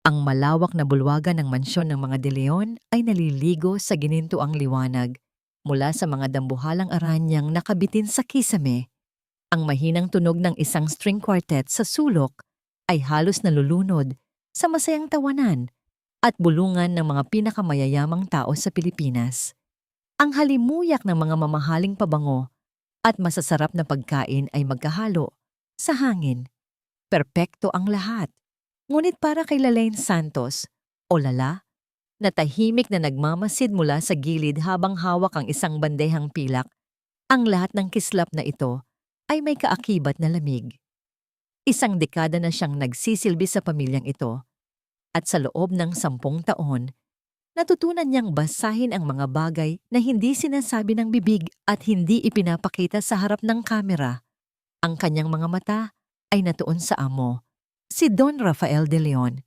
Ang malawak na bulwagan ng mansyon ng mga De Leon ay naliligo sa ginintuang liwanag mula sa mga dambuhalang aranyang nakabitin sa kisame. Ang mahinang tunog ng isang string quartet sa sulok ay halos nalulunod sa masayang tawanan at bulungan ng mga pinakamayayamang tao sa Pilipinas. Ang halimuyak ng mga mamahaling pabango at masasarap na pagkain ay magkahalo sa hangin. Perpekto ang lahat. Ngunit para kay Lalaine Santos, o Lala, na tahimik na nagmamasid mula sa gilid habang hawak ang isang bandehang pilak, ang lahat ng kislap na ito ay may kaakibat na lamig. Isang dekada na siyang nagsisilbi sa pamilyang ito at sa loob ng 10 taon, natutunan niyang basahin ang mga bagay na hindi sinasabi ng bibig at hindi ipinapakita sa harap ng kamera. Ang kanyang mga mata ay natuon sa amo, si Don Rafael de Leon.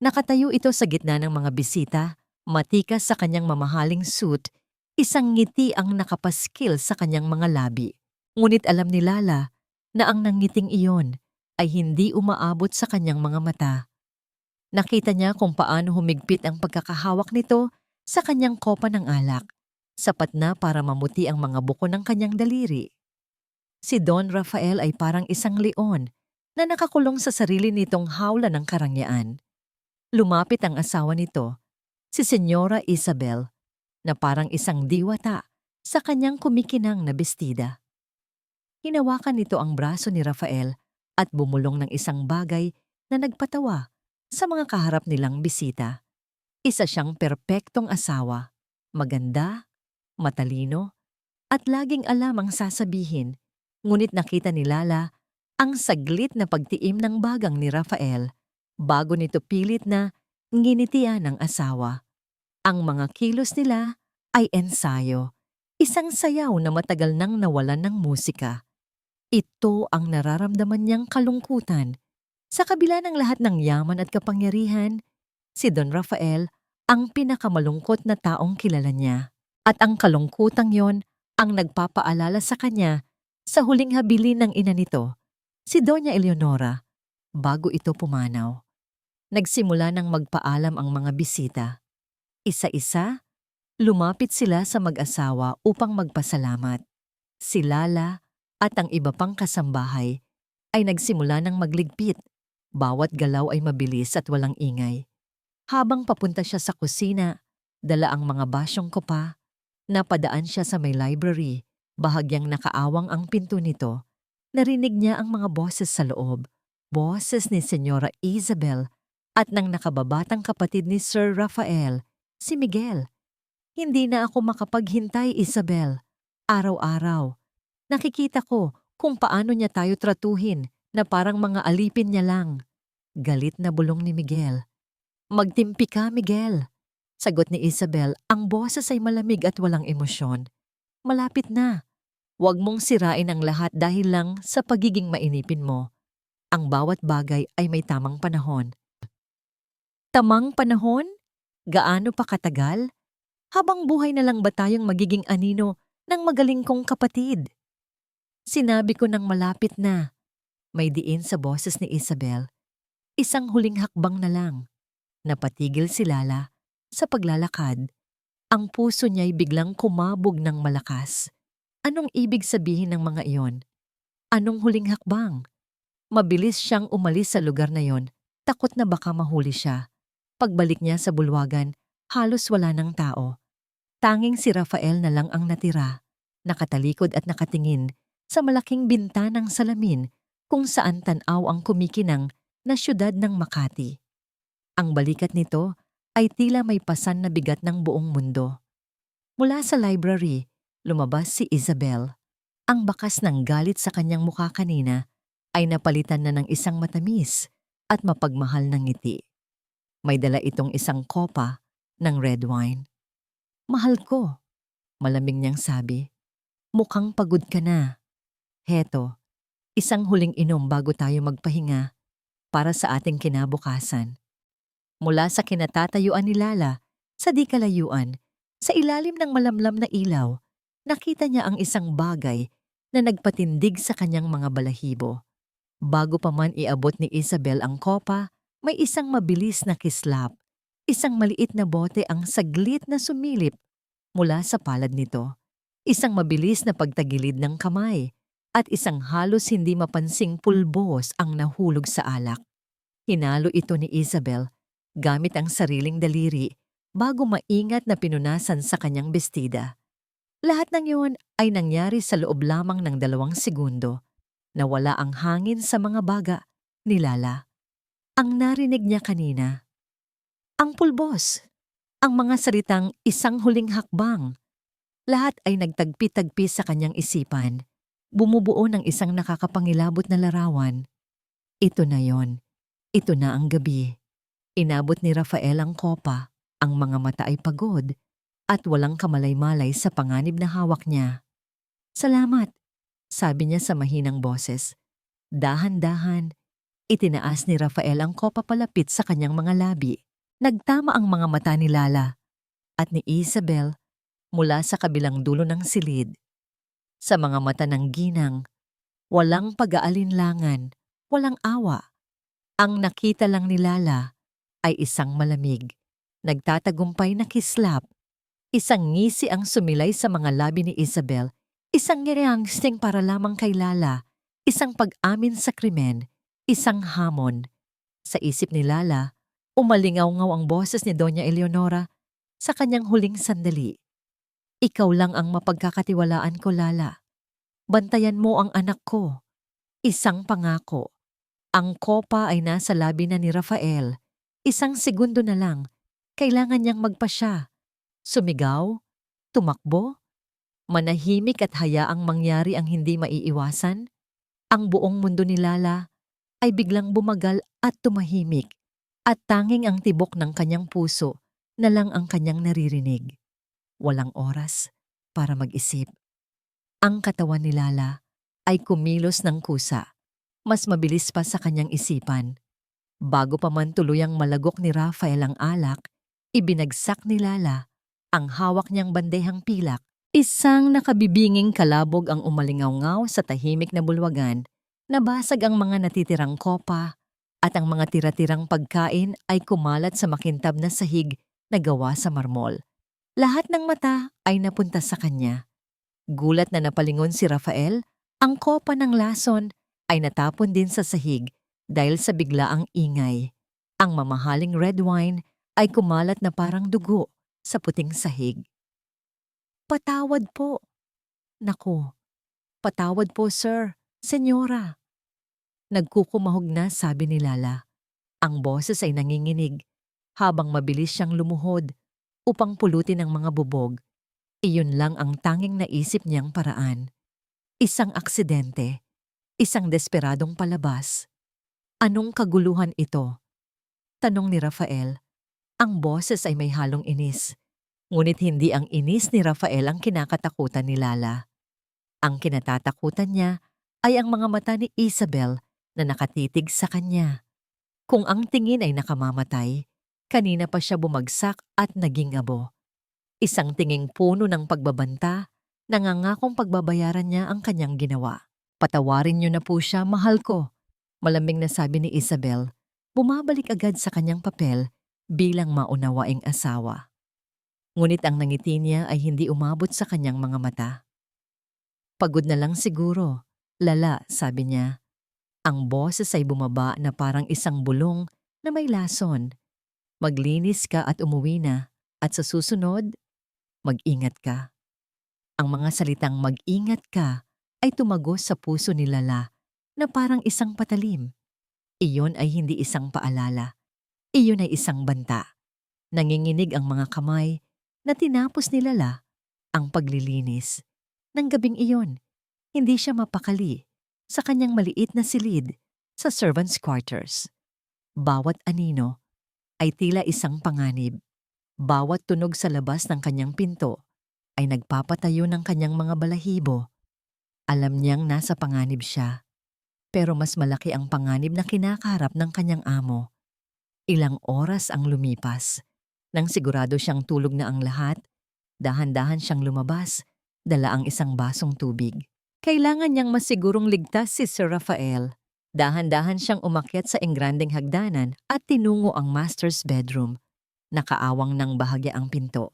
Nakatayo ito sa gitna ng mga bisita, matikas sa kanyang mamahaling suit, isang ngiti ang nakapaskil sa kanyang mga labi. Ngunit alam ni Lala na ang nangiting iyon ay hindi umaabot sa kanyang mga mata. Nakita niya kung paano humigpit ang pagkakahawak nito sa kanyang kopa ng alak, sapat na para mamuti ang mga buko ng kanyang daliri. Si Don Rafael ay parang isang leon na nakakulong sa sarili nitong hawla ng karangyaan. Lumapit ang asawa nito, si Senyora Isabel, na parang isang diwata sa kanyang kumikinang na bestida. Hinawakan nito ang braso ni Rafael at bumulong ng isang bagay na nagpatawa sa mga kaharap nilang bisita. Isa siyang perpektong asawa, maganda, matalino, at laging alam ang sasabihin. Ngunit nakita ni Lala ang saglit na pagtiim ng bagang ni Rafael bago nito pilit na nginitian ng asawa. Ang mga kilos nila ay ensayo, isang sayaw na matagal nang nawalan ng musika. Ito ang nararamdaman niyang kalungkutan. Sa kabila ng lahat ng yaman at kapangyarihan, si Don Rafael ang pinakamalungkot na taong kilala niya. At ang kalungkutang yon ang nagpapaalala sa kanya sa huling habilin ng ina nito, si Doña Eleonora, bago ito pumanaw. Nagsimula ng magpaalam ang mga bisita. Isa-isa, lumapit sila sa mag-asawa upang magpasalamat. Si Lala at ang iba pang kasambahay ay nagsimula ng magligpit. Bawat galaw ay mabilis at walang ingay. Habang papunta siya sa kusina, dala ang mga basyong kopa, napadaan siya sa may library, bahagyang nakaawang ang pinto nito. Narinig niya ang mga boses sa loob, boses ni Senyora Isabel at ng nakababatang kapatid ni Sir Rafael, si Miguel. Hindi na ako makapaghintay, Isabel. Araw-araw, nakikita ko kung paano niya tayo tratuhin na parang mga alipin niya lang. Galit na bulong ni Miguel. Magtimpi ka, Miguel. Sagot ni Isabel, ang boses ay malamig at walang emosyon. Malapit na. Huwag mong sirain ang lahat dahil lang sa pagiging mainipin mo. Ang bawat bagay ay may tamang panahon. Tamang panahon? Gaano pa katagal? Habang buhay na lang ba tayong magiging anino ng magaling kong kapatid? Sinabi ko nang malapit na. May diin sa boses ni Isabel. Isang huling hakbang na lang. Napatigil si Lala sa paglalakad. Ang puso niya'y biglang kumabog ng malakas. Anong ibig sabihin ng mga iyon? Anong huling hakbang? Mabilis siyang umalis sa lugar na yon, takot na baka mahuli siya. Pagbalik niya sa bulwagan, halos wala ng tao. Tanging si Rafael na lang ang natira, nakatalikod at nakatingin sa malaking bintanang salamin kung saan tanaw ang kumikinang na siyudad ng Makati. Ang balikat nito ay tila may pasan na bigat ng buong mundo. Mula sa library, lumabas si Isabel. Ang bakas ng galit sa kanyang mukha kanina ay napalitan na ng isang matamis at mapagmahal na ngiti. May dala itong isang kopa ng red wine. Mahal ko, malamig niyang sabi. Mukhang pagod ka na. Heto, isang huling inom bago tayo magpahinga para sa ating kinabukasan. Mula sa kinatatayuan ni Lala, sa di kalayuan, sa ilalim ng malamlam na ilaw, nakita niya ang isang bagay na nagpatindig sa kanyang mga balahibo. Bago pa man iabot ni Isabel ang kopa, May isang mabilis na kislap. Isang maliit na bote ang saglit na sumilip mula sa palad nito. Isang mabilis na pagtagilid ng kamay at isang halos hindi mapansing pulbos ang nahulog sa alak. Hinalo ito ni Isabel gamit ang sariling daliri bago maingat na pinunasan sa kanyang bestida. Lahat ng iyon ay nangyari sa loob lamang ng 2 segundo. Nawala ang hangin sa mga baga ni Lala. Ang narinig niya kanina, ang pulbos, ang mga salitang isang huling hakbang. Lahat ay nagtagpi-tagpi sa kanyang isipan. Bumubuo ng isang nakakapangilabot na larawan. Ito na yon. Ito na ang gabi. Inabot ni Rafael ang kopa. Ang mga mata ay pagod at walang kamalay-malay sa panganib na hawak niya. Salamat, sabi niya sa mahinang boses. Dahan-dahan, itinaas ni Rafael ang kopa palapit sa kanyang mga labi. Nagtama ang mga mata ni Lala at ni Isabel mula sa kabilang dulo ng silid. Sa mga mata ng ginang, walang pag-aalinlangan, walang awa. Ang nakita lang ni Lala ay isang malamig, nagtatagumpay na kislap. Isang ngisi ang sumilay sa mga labi ni Isabel, isang ngireangsting para lamang kay Lala, isang pag-amin sa krimen, isang hamon. Sa isip ni Lala, umalingaw-ngaw ang boses ni Doña Eleonora sa kanyang huling sandali. Ikaw lang ang mapagkakatiwalaan ko, Lala. Bantayan mo ang anak ko. Isang pangako. Ang kopa ay nasa labi na ni Rafael. 1 segundo na lang. Kailangan niyang magpasya. Sumigaw, tumakbo, manahimik at hayaang mangyari ang hindi maiiwasan. Ang buong mundo ni Lala ay biglang bumagal at tumahimik. At tanging ang tibok ng kanyang puso na lang ang kanyang naririnig. Walang oras para mag-isip. Ang katawan ni Lala ay kumilos ng kusa. Mas mabilis pa sa kanyang isipan. Bago pa man tuluyang malagok ni Rafael ang alak, ibinagsak ni Lala ang hawak niyang bandehang pilak. Isang nakabibinging kalabog ang umalingaw-ngaw sa tahimik na bulwagan. Nabasag ang mga natitirang kopa at ang mga tira-tirang pagkain ay kumalat sa makintab na sahig na gawa sa marmol. Lahat ng mata ay napunta sa kanya. Gulat na napalingon si Rafael, ang kopa ng lason ay natapon din sa sahig dahil sa biglaang ingay. Ang mamahaling red wine ay kumalat na parang dugo sa puting sahig. Patawad po. Naku, patawad po sir, senyora. Nagkukumahog na sabi ni Lala. Ang boses ay nanginginig habang mabilis siyang lumuhod upang pulutin ang mga bubog. Iyon lang ang tanging naisip niyang paraan. Isang aksidente. Isang desperadong palabas. Anong kaguluhan ito? Tanong ni Rafael. Ang boses ay may halong inis. Ngunit hindi ang inis ni Rafael ang kinakatakutan ni Lala. Ang kinatatakutan niya ay ang mga mata ni Isabel na nakatitig sa kanya. Kung ang tingin ay nakamamatay, kanina pa siya bumagsak at naging abo. Isang tinging puno ng pagbabanta, nangangakong pagbabayaran niya ang kanyang ginawa. Patawarin niyo na po siya, mahal ko. Malamig na sabi ni Isabel, bumabalik agad sa kanyang papel bilang maunawaing asawa. Ngunit ang nangiti niya ay hindi umabot sa kanyang mga mata. Pagod na lang siguro, Lala, sabi niya. Ang boses ay bumaba na parang isang bulong na may lason. Maglinis ka at umuwi na, at sa susunod, mag-ingat ka. Ang mga salitang mag-ingat ka ay tumagos sa puso ni Lala na parang isang patalim. Iyon ay hindi isang paalala. Iyon ay isang banta. Nanginginig ang mga kamay na tinapos ni Lala ang paglilinis. Nang gabing iyon, hindi siya mapakali sa kanyang maliit na silid sa servants' quarters. Bawat anino ay tila isang panganib. Bawat tunog sa labas ng kanyang pinto ay nagpapatayo ng kanyang mga balahibo. Alam niyang nasa panganib siya, pero mas malaki ang panganib na kinakaharap ng kanyang amo. Ilang oras ang lumipas. Nang sigurado siyang tulog na ang lahat, dahan-dahan siyang lumabas, dala ang isang basong tubig. Kailangan niyang masigurong ligtas si Sir Rafael. Dahan-dahan siyang umakyat sa engrandeng hagdanan at tinungo ang master's bedroom. Nakaawang ng bahagya ang pinto.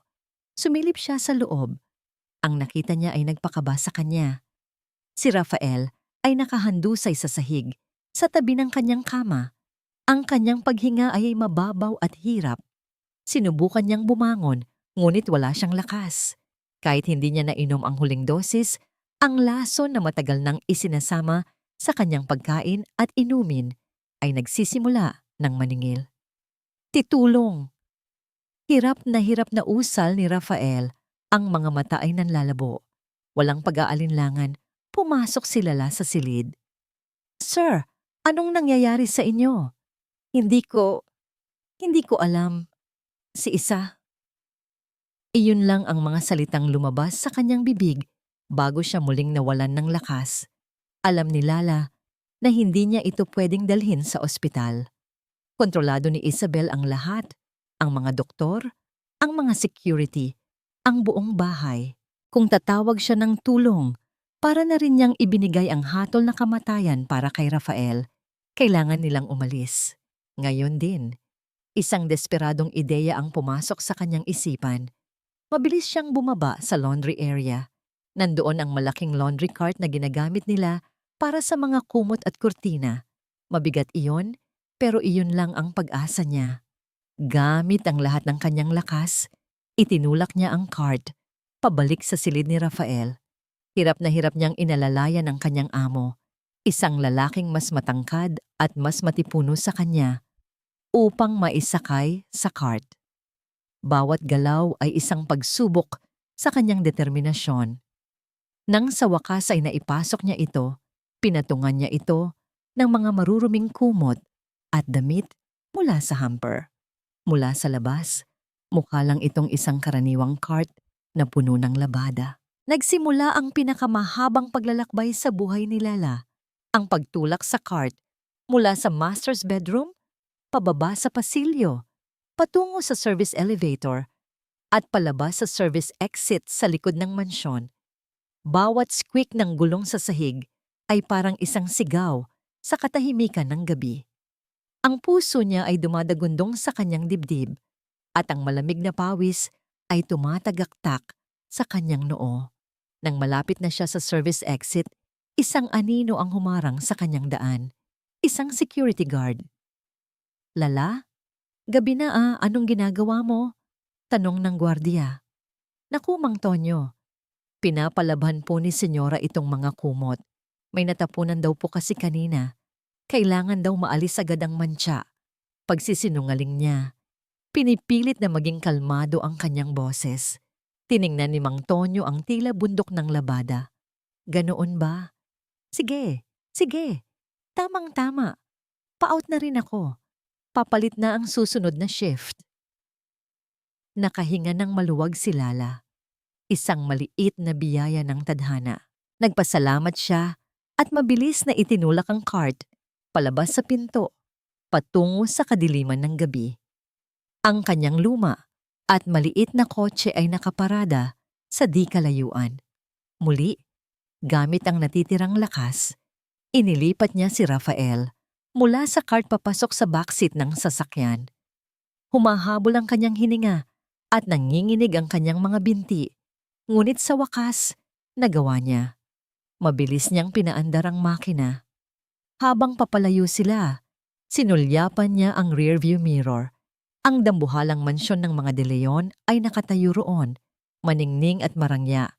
Sumilip siya sa loob. Ang nakita niya ay nagpakaba sa kanya. Si Rafael ay nakahandusay sa sahig, sa tabi ng kanyang kama. Ang kanyang paghinga ay mababaw at hirap. Sinubukan niyang bumangon, ngunit wala siyang lakas. Kahit hindi niya nainom ang huling dosis, ang lason na matagal nang isinasama sa kanyang pagkain at inumin ay nagsisimula ng maningil. Titulong! Hirap na usal ni Rafael. Ang mga mata ay nanlalabo. Walang pag-aalinlangan, pumasok si Lala sa silid. "Sir, anong nangyayari sa inyo?" Hindi ko alam. Si Isa. Iyon lang ang mga salitang lumabas sa kanyang bibig bago siya muling nawalan ng lakas. Alam ni Lala na hindi niya ito pwedeng dalhin sa ospital. Kontrolado ni Isabel ang lahat, ang mga doktor, ang mga security, ang buong bahay. Kung tatawag siya ng tulong, para na rin niyang ibinigay ang hatol na kamatayan para kay Rafael, kailangan nilang umalis. Ngayon din, isang desperadong ideya ang pumasok sa kanyang isipan. Mabilis siyang bumaba sa laundry area. Nandoon ang malaking laundry cart na ginagamit nila para sa mga kumot at kurtina. Mabigat iyon, pero iyon lang ang pag-asa niya. Gamit ang lahat ng kanyang lakas, itinulak niya ang cart, pabalik sa silid ni Rafael. Hirap na hirap niyang inalalayan ang kanyang amo, isang lalaking mas matangkad at mas matipuno sa kanya, upang maisakay sa cart. Bawat galaw ay isang pagsubok sa kanyang determinasyon. Nang sa wakas ay naipasok niya ito, pinatungan niya ito ng mga maruruming kumot at damit mula sa hamper. Mula sa labas, mukha lang itong isang karaniwang cart na puno ng labada. Nagsimula ang pinakamahabang paglalakbay sa buhay ni Lala, ang pagtulak sa cart mula sa master's bedroom, pababa sa pasilyo, patungo sa service elevator, at palabas sa service exit sa likod ng mansyon. Bawat squeak ng gulong sa sahig ay parang isang sigaw sa katahimikan ng gabi. Ang puso niya ay dumadagundong sa kanyang dibdib at ang malamig na pawis ay tumatagaktak sa kanyang noo. Nang malapit na siya sa service exit, isang anino ang humarang sa kanyang daan. Isang security guard. "Lala? Gabi na anong ginagawa mo?" Tanong ng gwardiya. "Naku, Mang Tonyo." Pinapalaban po ni Senyora itong mga kumot. May natapunan daw po kasi kanina. Kailangan daw maalis agad ang mantsa. Pagsisinungaling niya. Pinipilit na maging kalmado ang kanyang boses. Tiningnan ni Mang Tonyo ang tila bundok ng labada. "Ganoon ba? Sige, sige. Tamang-tama. Pa-out na rin ako. Papalit na ang susunod na shift." Nakahinga ng maluwag si Lala. Isang maliit na biyaya ng tadhana. Nagpasalamat siya at mabilis na itinulak ang cart palabas sa pinto, patungo sa kadiliman ng gabi. Ang kanyang luma at maliit na kotse ay nakaparada sa di kalayuan. Muli, gamit ang natitirang lakas, inilipat niya si Rafael mula sa cart papasok sa backseat ng sasakyan. Humahabol ang kanyang hininga at nanginginig ang kanyang mga binti, ngunit sa wakas, nagawa niya. Mabilis niyang pinaandar ang makina. Habang papalayo sila, sinulyapan niya ang rearview mirror. Ang dambuhalang mansyon ng mga De Leon ay nakatayo roon, maningning at marangya.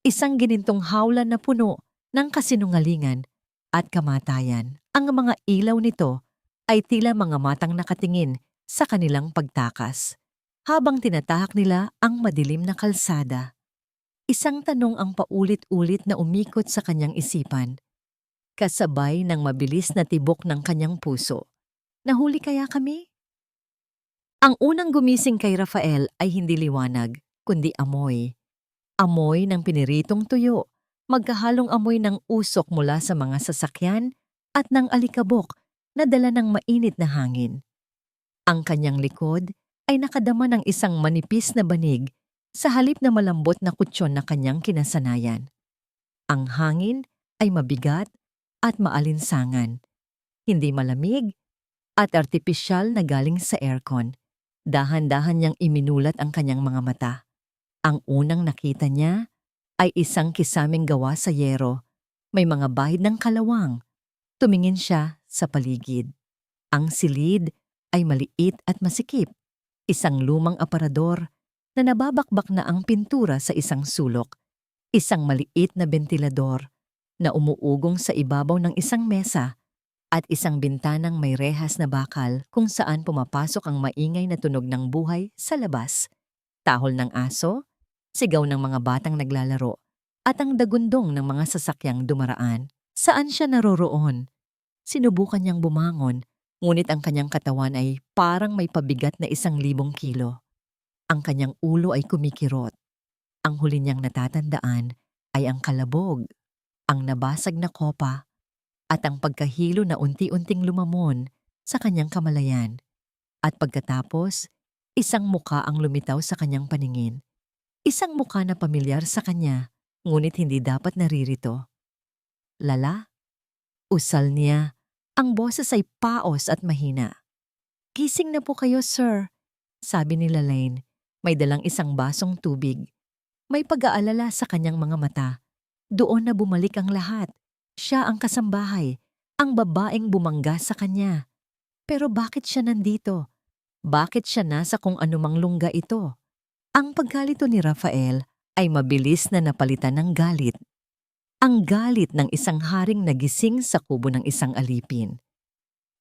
Isang ginintong hawla na puno ng kasinungalingan at kamatayan. Ang mga ilaw nito ay tila mga matang nakatingin sa kanilang pagtakas, habang tinatahak nila ang madilim na kalsada. Isang tanong ang paulit-ulit na umikot sa kanyang isipan, kasabay ng mabilis na tibok ng kanyang puso. Nahuli kaya kami? Ang unang gumising kay Rafael ay hindi liwanag, kundi amoy. Amoy ng piniritong tuyo, magkahalong amoy ng usok mula sa mga sasakyan at ng alikabok na dala ng mainit na hangin. Ang kanyang likod ay nakadama ng isang manipis na banig sa halip na malambot na kutsyon na kanyang kinasanayan. Ang hangin ay mabigat at maalinsangan, Hindi malamig at artipisyal na galing sa aircon. Dahan-dahan niyang iminulat ang kanyang mga mata. Ang unang nakita niya ay isang kisaming gawa sa yero. May mga bahid ng kalawang. Tumingin siya sa paligid. Ang silid ay maliit at masikip. Isang lumang aparador na nababakbak na ang pintura sa isang sulok. Isang maliit na bentilador na umuugong sa ibabaw ng isang mesa at isang bintanang may rehas na bakal kung saan pumapasok ang maingay na tunog ng buhay sa labas. Tahol ng aso, sigaw ng mga batang naglalaro, at ang dagundong ng mga sasakyang dumaraan. Saan siya naroroon? Sinubukan niyang bumangon, ngunit ang kanyang katawan ay parang may pabigat na 1,000 kilo. Ang kanyang ulo ay kumikirot. Ang huli niyang natatandaan ay ang kalabog, ang nabasag na kopa, at ang pagkahilo na unti-unting lumamon sa kanyang kamalayan. At pagkatapos, isang muka ang lumitaw sa kanyang paningin. Isang muka na pamilyar sa kanya, ngunit hindi dapat naririto. Lala? Usal niya. Ang boses ay paos at mahina. "Gising na po kayo, sir," sabi ni Lalaine. May dalang isang basong tubig. May pag-aalala sa kanyang mga mata. Doon na bumalik ang lahat. Siya ang kasambahay, ang babaeng bumangga sa kanya. Pero bakit siya nandito? Bakit siya nasa kung anumang lungga ito? Ang pagkalito ni Rafael ay mabilis na napalitan ng galit. Ang galit ng isang haring nagising sa kubo ng isang alipin.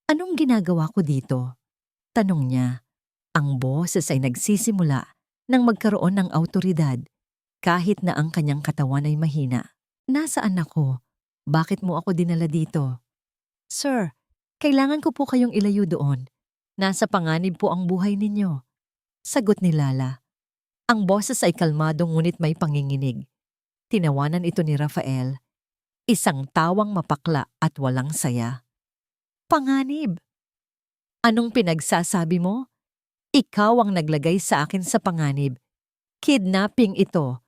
"Anong ginagawa ko dito?" tanong niya. Ang boses ay nagsisimula nang magkaroon ng awtoridad, kahit na ang kanyang katawan ay mahina. "Nasaan ako? Bakit mo ako dinala dito?" "Sir, kailangan ko po kayong ilayo doon. Nasa panganib po ang buhay ninyo," sagot ni Lala. Ang boses ay kalmado ngunit may panginginig. Tinawanan ito ni Rafael. Isang tawang mapakla at walang saya. "Panganib? Anong pinagsasabi mo? Ikaw ang naglagay sa akin sa panganib. Kidnapping ito.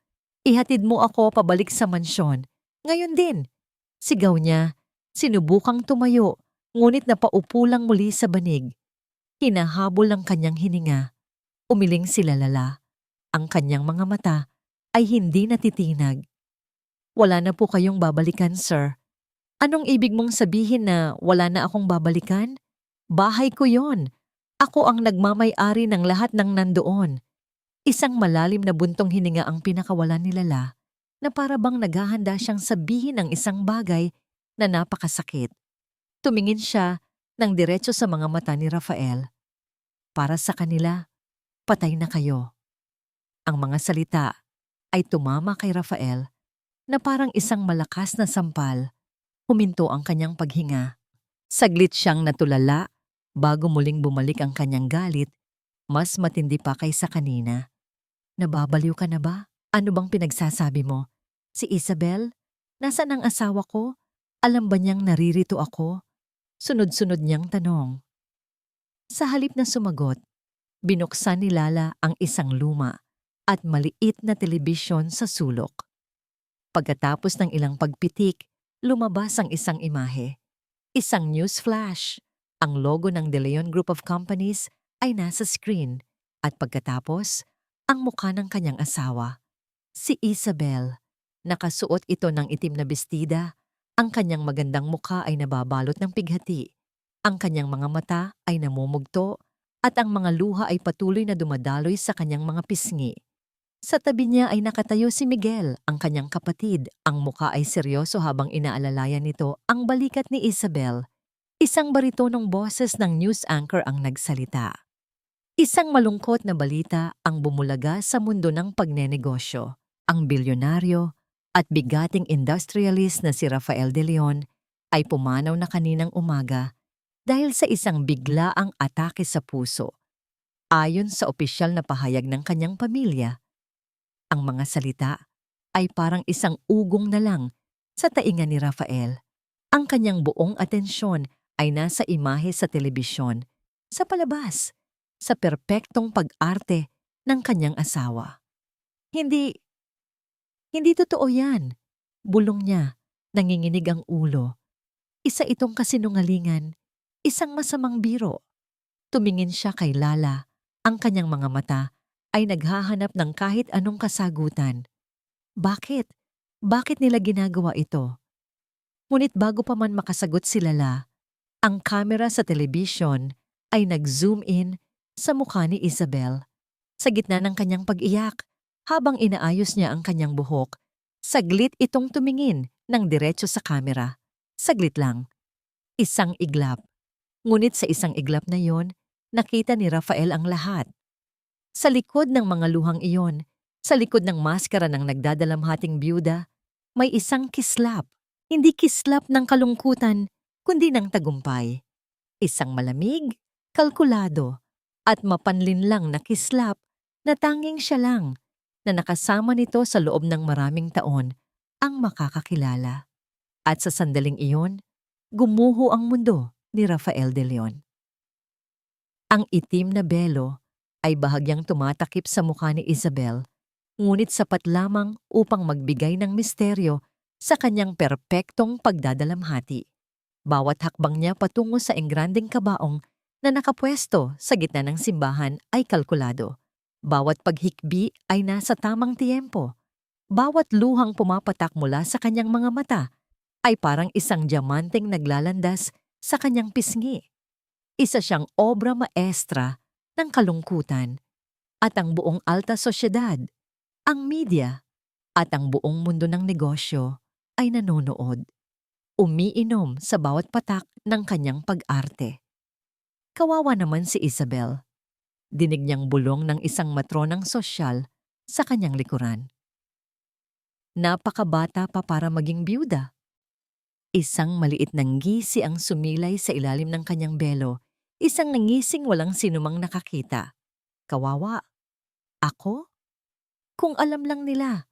Ihatid mo ako pabalik sa mansyon. Ngayon din." Sigaw niya. Sinubukang tumayo, ngunit napaupo lang muli sa banig. Hinahabol ang kanyang hininga. Umiling si Lala. Ang kanyang mga mata ay hindi natitinag. "Wala na po kayong babalikan, sir." "Anong ibig mong sabihin na wala na akong babalikan? Bahay ko yon. Ako ang nagmamay-ari ng lahat ng nandoon." Isang malalim na buntong hininga ang pinakawalan ni Lala, na para bang naghahanda siyang sabihin ng isang bagay na napakasakit. Tumingin siya ng diretso sa mga mata ni Rafael. "Para sa kanila, patay na kayo." Ang mga salita ay tumama kay Rafael na parang isang malakas na sampal. Huminto ang kanyang paghinga. Saglit siyang natulala bago muling bumalik ang kanyang galit, mas matindi pa kaysa kanina. "Nababaliw ka na ba? Ano bang pinagsasabi mo? Si Isabel? Nasaan ang asawa ko? Alam ba niyang naririto ako?" Sunod-sunod niyang tanong. Sa halip na sumagot, binuksan ni Lala ang isang luma at maliit na telebisyon sa sulok. Pagkatapos ng ilang pagpitik, lumabas ang isang imahe. Isang news flash. Ang logo ng De Leon Group of Companies ay nasa screen at pagkatapos, ang mukha ng kanyang asawa. Si Isabel. Nakasuot ito ng itim na bestida. Ang kanyang magandang mukha ay nababalot ng pighati. Ang kanyang mga mata ay namumugto at ang mga luha ay patuloy na dumadaloy sa kanyang mga pisngi. Sa tabi niya ay nakatayo si Miguel, ang kanyang kapatid. Ang mukha ay seryoso habang inaalalayan nito ang balikat ni Isabel. Isang baritonong boses ng news anchor ang nagsalita. Isang malungkot na balita ang bumulaga sa mundo ng pagnenegosyo. Ang bilyonaryo at bigating industrialist na si Rafael De Leon ay pumanaw na kaninang umaga dahil sa isang biglaang atake sa puso. Ayon sa opisyal na pahayag ng kanyang pamilya, ang mga salita ay parang isang ugong na lang sa tainga ni Rafael. Ang kanyang buong atensyon ay nasa imahe sa telebisyon, sa palabas, sa perpektong pag-arte ng kanyang asawa. Hindi totoo yan. Bulong niya, nanginginig ang ulo. Isa itong kasinungalingan. Isang masamang biro. Tumingin siya kay Lala. Ang kanyang mga mata ay naghahanap ng kahit anong kasagutan. Bakit? Bakit nila ginagawa ito? Ngunit bago pa man makasagot si Lala, ang kamera sa telebisyon ay nag-zoom in sa mukha ni Isabel. Sa gitna ng kanyang pag-iyak, habang inaayos niya ang kanyang buhok, saglit itong tumingin ng diretso sa kamera. Saglit lang. Isang iglap. Ngunit sa isang iglap na yon, nakita ni Rafael ang lahat. Sa likod ng mga luhang iyon, sa likod ng maskara ng nagdadalamhating byuda, may isang kislap. Hindi kislap ng kalungkutan, kundi ng tagumpay. Isang malamig, kalkulado, at mapanlinlang na kislap na tanging siya lang na nakasama nito sa loob ng maraming taon ang makakakilala. At sa sandaling iyon, gumuho ang mundo ni Rafael de Leon. Ang itim na belo ay bahagyang tumatakip sa mukha ni Isabel, ngunit sapat lamang upang magbigay ng misteryo sa kanyang perpektong pagdadalamhati. Bawat hakbang niya patungo sa engrandeng kabaong na nakapwesto sa gitna ng simbahan ay kalkulado. Bawat paghikbi ay nasa tamang tiyempo. Bawat luhang pumapatak mula sa kanyang mga mata ay parang isang diamanteng naglalandas sa kanyang pisngi. Isa siyang obra maestra ng kalungkutan, at ang buong alta sosyedad, ang media, at ang buong mundo ng negosyo ay nanonood. Umiinom sa bawat patak ng kanyang pag-arte. Kawawa naman si Isabel. Dinig niyang bulong ng isang matronang sosyal sa kanyang likuran. Napakabata pa para maging byuda. Isang maliit na ngisi ang sumilay sa ilalim ng kanyang belo, isang nangising walang sinumang nakakita. Kawawa. Ako? Kung alam lang nila.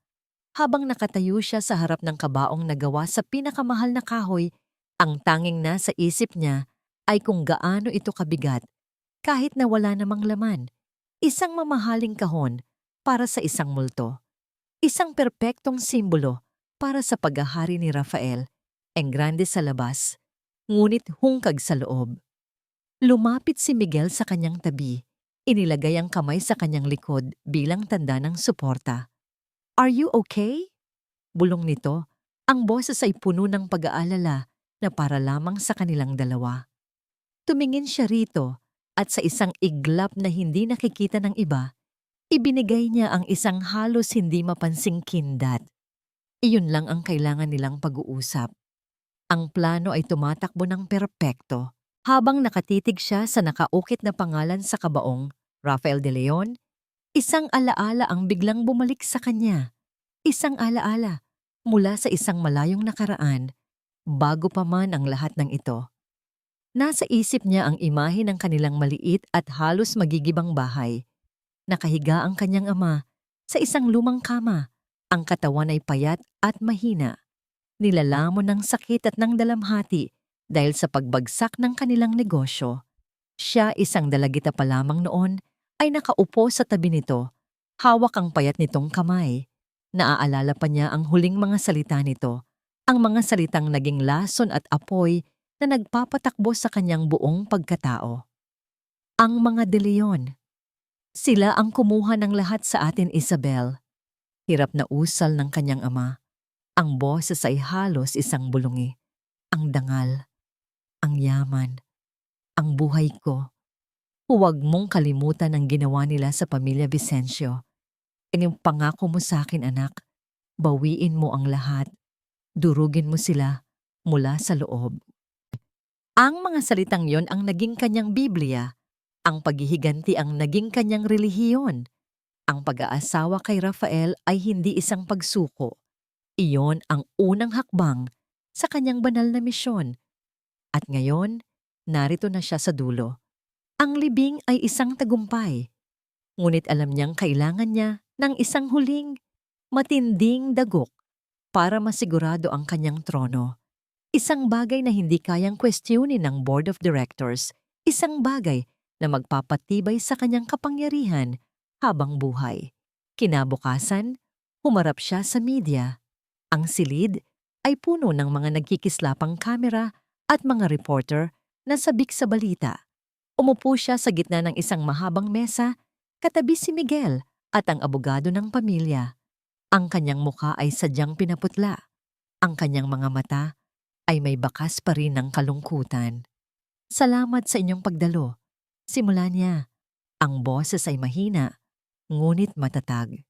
Habang nakatayo siya sa harap ng kabaong na gawa sa pinakamahal na kahoy, ang tanging nasa isip niya ay kung gaano ito kabigat kahit na wala namang laman. Isang mamahaling kahon para sa isang multo. Isang perpektong simbolo para sa paghahari ni Rafael, enggrande sa labas, ngunit hungkag sa loob. Lumapit si Miguel sa kanyang tabi. Inilagay ang kamay sa kanyang likod bilang tanda ng suporta. "Are you okay?" Bulong nito. Ang boses ay puno ng pag-aalala na para lamang sa kanilang dalawa. Tumingin siya rito at sa isang iglap na hindi nakikita ng iba, ibinigay niya ang isang halos hindi mapansing kindat. Iyon lang ang kailangan nilang pag-uusap. Ang plano ay tumatakbo ng perpekto. Habang nakatitig siya sa nakaukit na pangalan sa kabaong, Rafael de Leon, isang alaala ang biglang bumalik sa kanya. Isang alaala mula sa isang malayong nakaraan, bago pa man ang lahat ng ito. Nasa isip niya ang imahe ng kanilang maliit at halos magigibang bahay. Nakahiga ang kanyang ama sa isang lumang kama. Ang katawan ay payat at mahina. Nilalamon ng sakit at ng dalamhati dahil sa pagbagsak ng kanilang negosyo. Siya, isang dalagita pa lamang noon, ay nakaupo sa tabi nito. Hawak ang payat nitong kamay. Naaalala pa niya ang huling mga salita nito, ang mga salitang naging lason at apoy na nagpapatakbo sa kanyang buong pagkatao. Ang mga De Leon. Sila ang kumuha ng lahat sa atin, Isabel. Hirap na usal ng kanyang ama. Ang boses ay halos isang bulungi. Ang dangal, ang yaman, ang buhay ko. Huwag mong kalimutan ang ginawa nila sa pamilya Vicencio. Yung pangako mo sa akin, anak, bawiin mo ang lahat. Durugin mo sila mula sa loob. Ang mga salitang yon ang naging kanyang Biblia. Ang paghihiganti ang naging kanyang relihiyon. Ang pag-aasawa kay Rafael ay hindi isang pagsuko. Iyon ang unang hakbang sa kanyang banal na misyon. At ngayon, narito na siya sa dulo. Ang libing ay isang tagumpay. Ngunit alam niyang kailangan niya ng isang huling, matinding dagok para masigurado ang kanyang trono. Isang bagay na hindi kayang kwestiyonin ng Board of Directors. Isang bagay na magpapatibay sa kanyang kapangyarihan habang buhay. Kinabukasan, humarap siya sa media. Ang silid ay puno ng mga nagkikislapang kamera at mga reporter nasabik sa balita. Umupo siya sa gitna ng isang mahabang mesa, katabi si Miguel at ang abogado ng pamilya. Ang kanyang mukha ay sadyang pinaputla. Ang kanyang mga mata ay may bakas pa rin ng kalungkutan. Salamat sa inyong pagdalo. Simula niya. Ang boses ay mahina, ngunit matatag.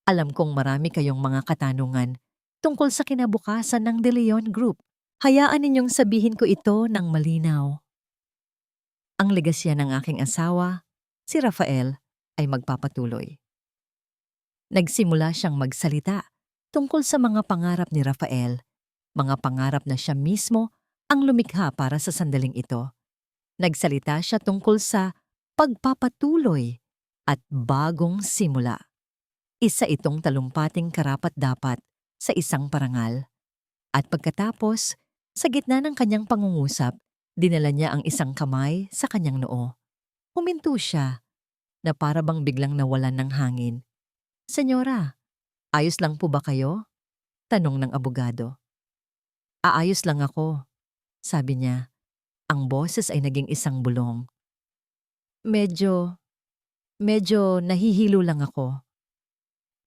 Alam kong marami kayong mga katanungan tungkol sa kinabukasan ng De Leon Group. Hayaan ninyong sabihin ko ito ng malinaw. Ang legasya ng aking asawa, si Rafael, ay magpapatuloy. Nagsimula siyang magsalita tungkol sa mga pangarap ni Rafael, mga pangarap na siya mismo ang lumikha para sa sandaling ito. Nagsalita siya tungkol sa pagpapatuloy at bagong simula. Isa itong talumpating karapat-dapat sa isang parangal. At pagkatapos, sa gitna ng kanyang pangungusap, dinala niya ang isang kamay sa kanyang noo. Huminto siya na para bang biglang nawalan ng hangin. Senyora, ayos lang po ba kayo? Tanong ng abogado. Aayos lang ako, sabi niya. Ang boses ay naging isang bulong. Medyo nahihilo lang ako.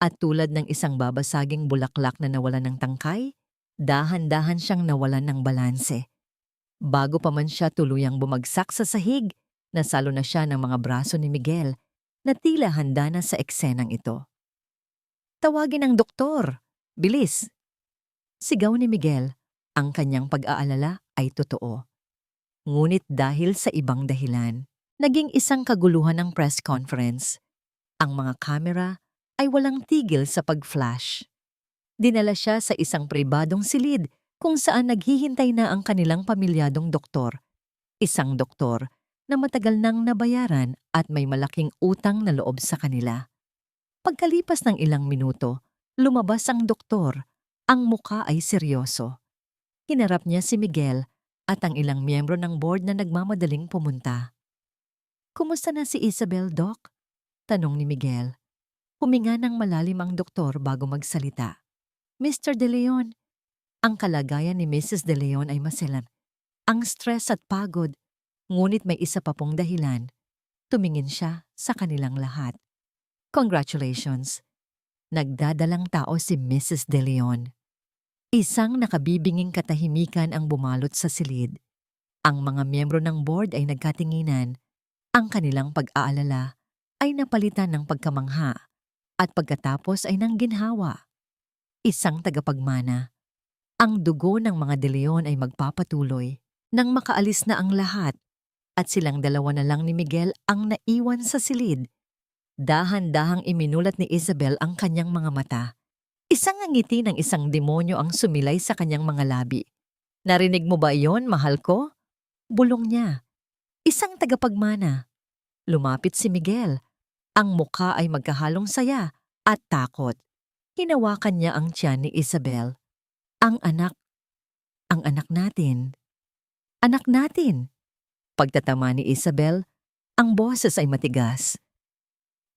At tulad ng isang babasaging bulaklak na nawalan ng tangkay, dahan-dahan siyang nawalan ng balanse. Bago pa man siya tuluyang bumagsak sa sahig, nasalo na siya ng mga braso ni Miguel na tila handa na sa eksenang ito. Tawagin ang doktor! Bilis! Sigaw ni Miguel, ang kanyang pag-aalala ay totoo. Ngunit dahil sa ibang dahilan, naging isang kaguluhan ng press conference. Ang mga kamera ay walang tigil sa pag-flash. Dinala siya sa isang pribadong silid kung saan naghihintay na ang kanilang pamilyadong doktor. Isang doktor na matagal nang nabayaran at may malaking utang na loob sa kanila. Pagkalipas ng ilang minuto, lumabas ang doktor. Ang muka ay seryoso. Hinarap niya si Miguel at ang ilang miyembro ng board na nagmamadaling pumunta. Kumusta na si Isabel, Doc? Tanong ni Miguel. Huminga ng malalim ang doktor bago magsalita. Mr. De Leon, ang kalagayan ni Mrs. De Leon ay maselan. Ang stress at pagod, ngunit may isa pa pong dahilan. Tumingin siya sa kanilang lahat. Congratulations! Nagdadalang tao si Mrs. De Leon. Isang nakabibinging katahimikan ang bumalot sa silid. Ang mga miyembro ng board ay nagkatinginan. Ang kanilang pag-aalala ay napalitan ng pagkamangha at pagkatapos ay ng ginhawa. Isang tagapagmana. Ang dugo ng mga De Leon ay magpapatuloy nang makaalis na ang lahat at silang dalawa na lang ni Miguel ang naiwan sa silid. Dahan-dahang iminulat ni Isabel ang kanyang mga mata. Isang ngiti ng isang demonyo ang sumilay sa kanyang mga labi. Narinig mo ba iyon, mahal ko? Bulong niya. Isang tagapagmana. Lumapit si Miguel. Ang mukha ay magkahalong saya at takot. Hinawakan niya ang tiyan ni Isabel. Ang anak natin. Anak natin. Pagtatama ni Isabel, ang boses ay matigas.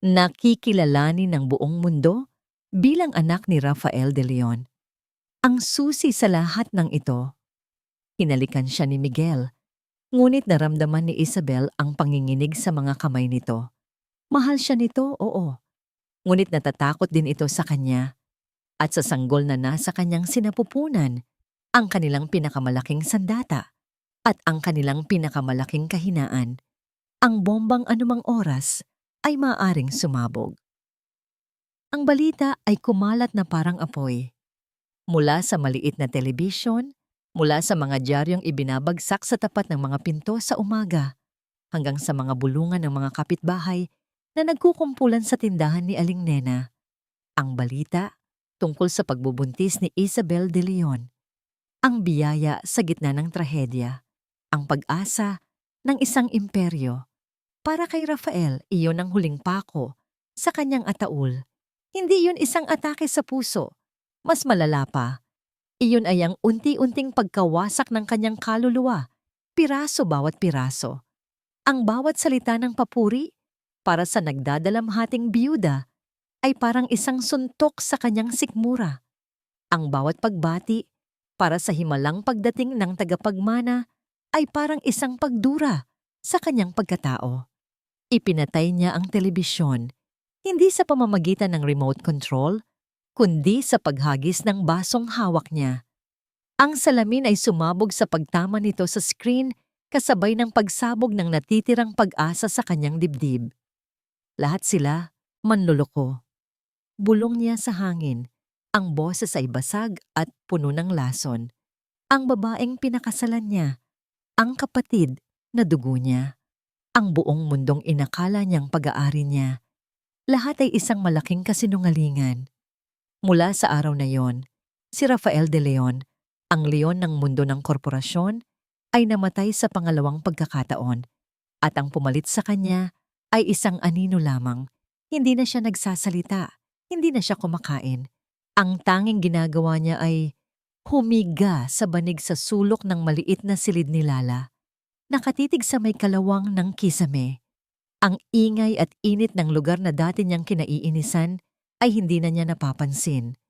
Nakikilalanin ng buong mundo bilang anak ni Rafael De Leon. Ang susi sa lahat ng ito. Hinalikan siya ni Miguel, ngunit naramdaman ni Isabel ang panginginig sa mga kamay nito. Mahal siya nito, oo. Ngunit natatakot din ito sa kanya. At sa sanggol na nasa kanyang sinapupunan, ang kanilang pinakamalaking sandata at ang kanilang pinakamalaking kahinaan. Ang bombang anumang oras ay maaaring sumabog. Ang balita ay kumalat na parang apoy. Mula sa maliit na telebisyon, mula sa mga dyaryong ibinabagsak sa tapat ng mga pinto sa umaga, hanggang sa mga bulungan ng mga kapitbahay na nagkukumpulan sa tindahan ni Aling Nena. Ang balita tungkol sa pagbubuntis ni Isabel De Leon. Ang biyaya sa gitna ng trahedya. Ang pag-asa ng isang imperyo. Para kay Rafael, iyon ang huling pako sa kanyang ataul. Hindi iyon isang atake sa puso. Mas malala pa. Iyon ay ang unti-unting pagkawasak ng kanyang kaluluwa. Piraso bawat piraso. Ang bawat salita ng papuri para sa nagdadalamhating biyuda ay parang isang suntok sa kanyang sikmura. Ang bawat pagbati para sa himalang pagdating ng tagapagmana ay parang isang pagdura sa kanyang pagkatao. Ipinatay niya ang telebisyon, hindi sa pamamagitan ng remote control, kundi sa paghagis ng basong hawak niya. Ang salamin ay sumabog sa pagtama nito sa screen kasabay ng pagsabog ng natitirang pag-asa sa kanyang dibdib. Lahat sila manloloko. Bulong niya sa hangin. Ang boses ay basag at puno ng lason. Ang babaeng pinakasalan niya, ang kapatid na dugo niya, ang buong mundong inakala niyang pag-aari niya. Lahat ay isang malaking kasinungalingan. Mula sa araw na yon, si Rafael de Leon, ang leon ng mundo ng korporasyon, ay namatay sa pangalawang pagkakataon at ang pumalit sa kanya ay isang anino lamang. Hindi na siya nagsasalita, hindi na siya kumakain. Ang tanging ginagawa niya ay humiga sa banig sa sulok ng maliit na silid ni Lala. Nakatitig sa may kalawang ng kisame. Ang ingay at init ng lugar na dati niyang kinaiinisan ay hindi na niya napapansin.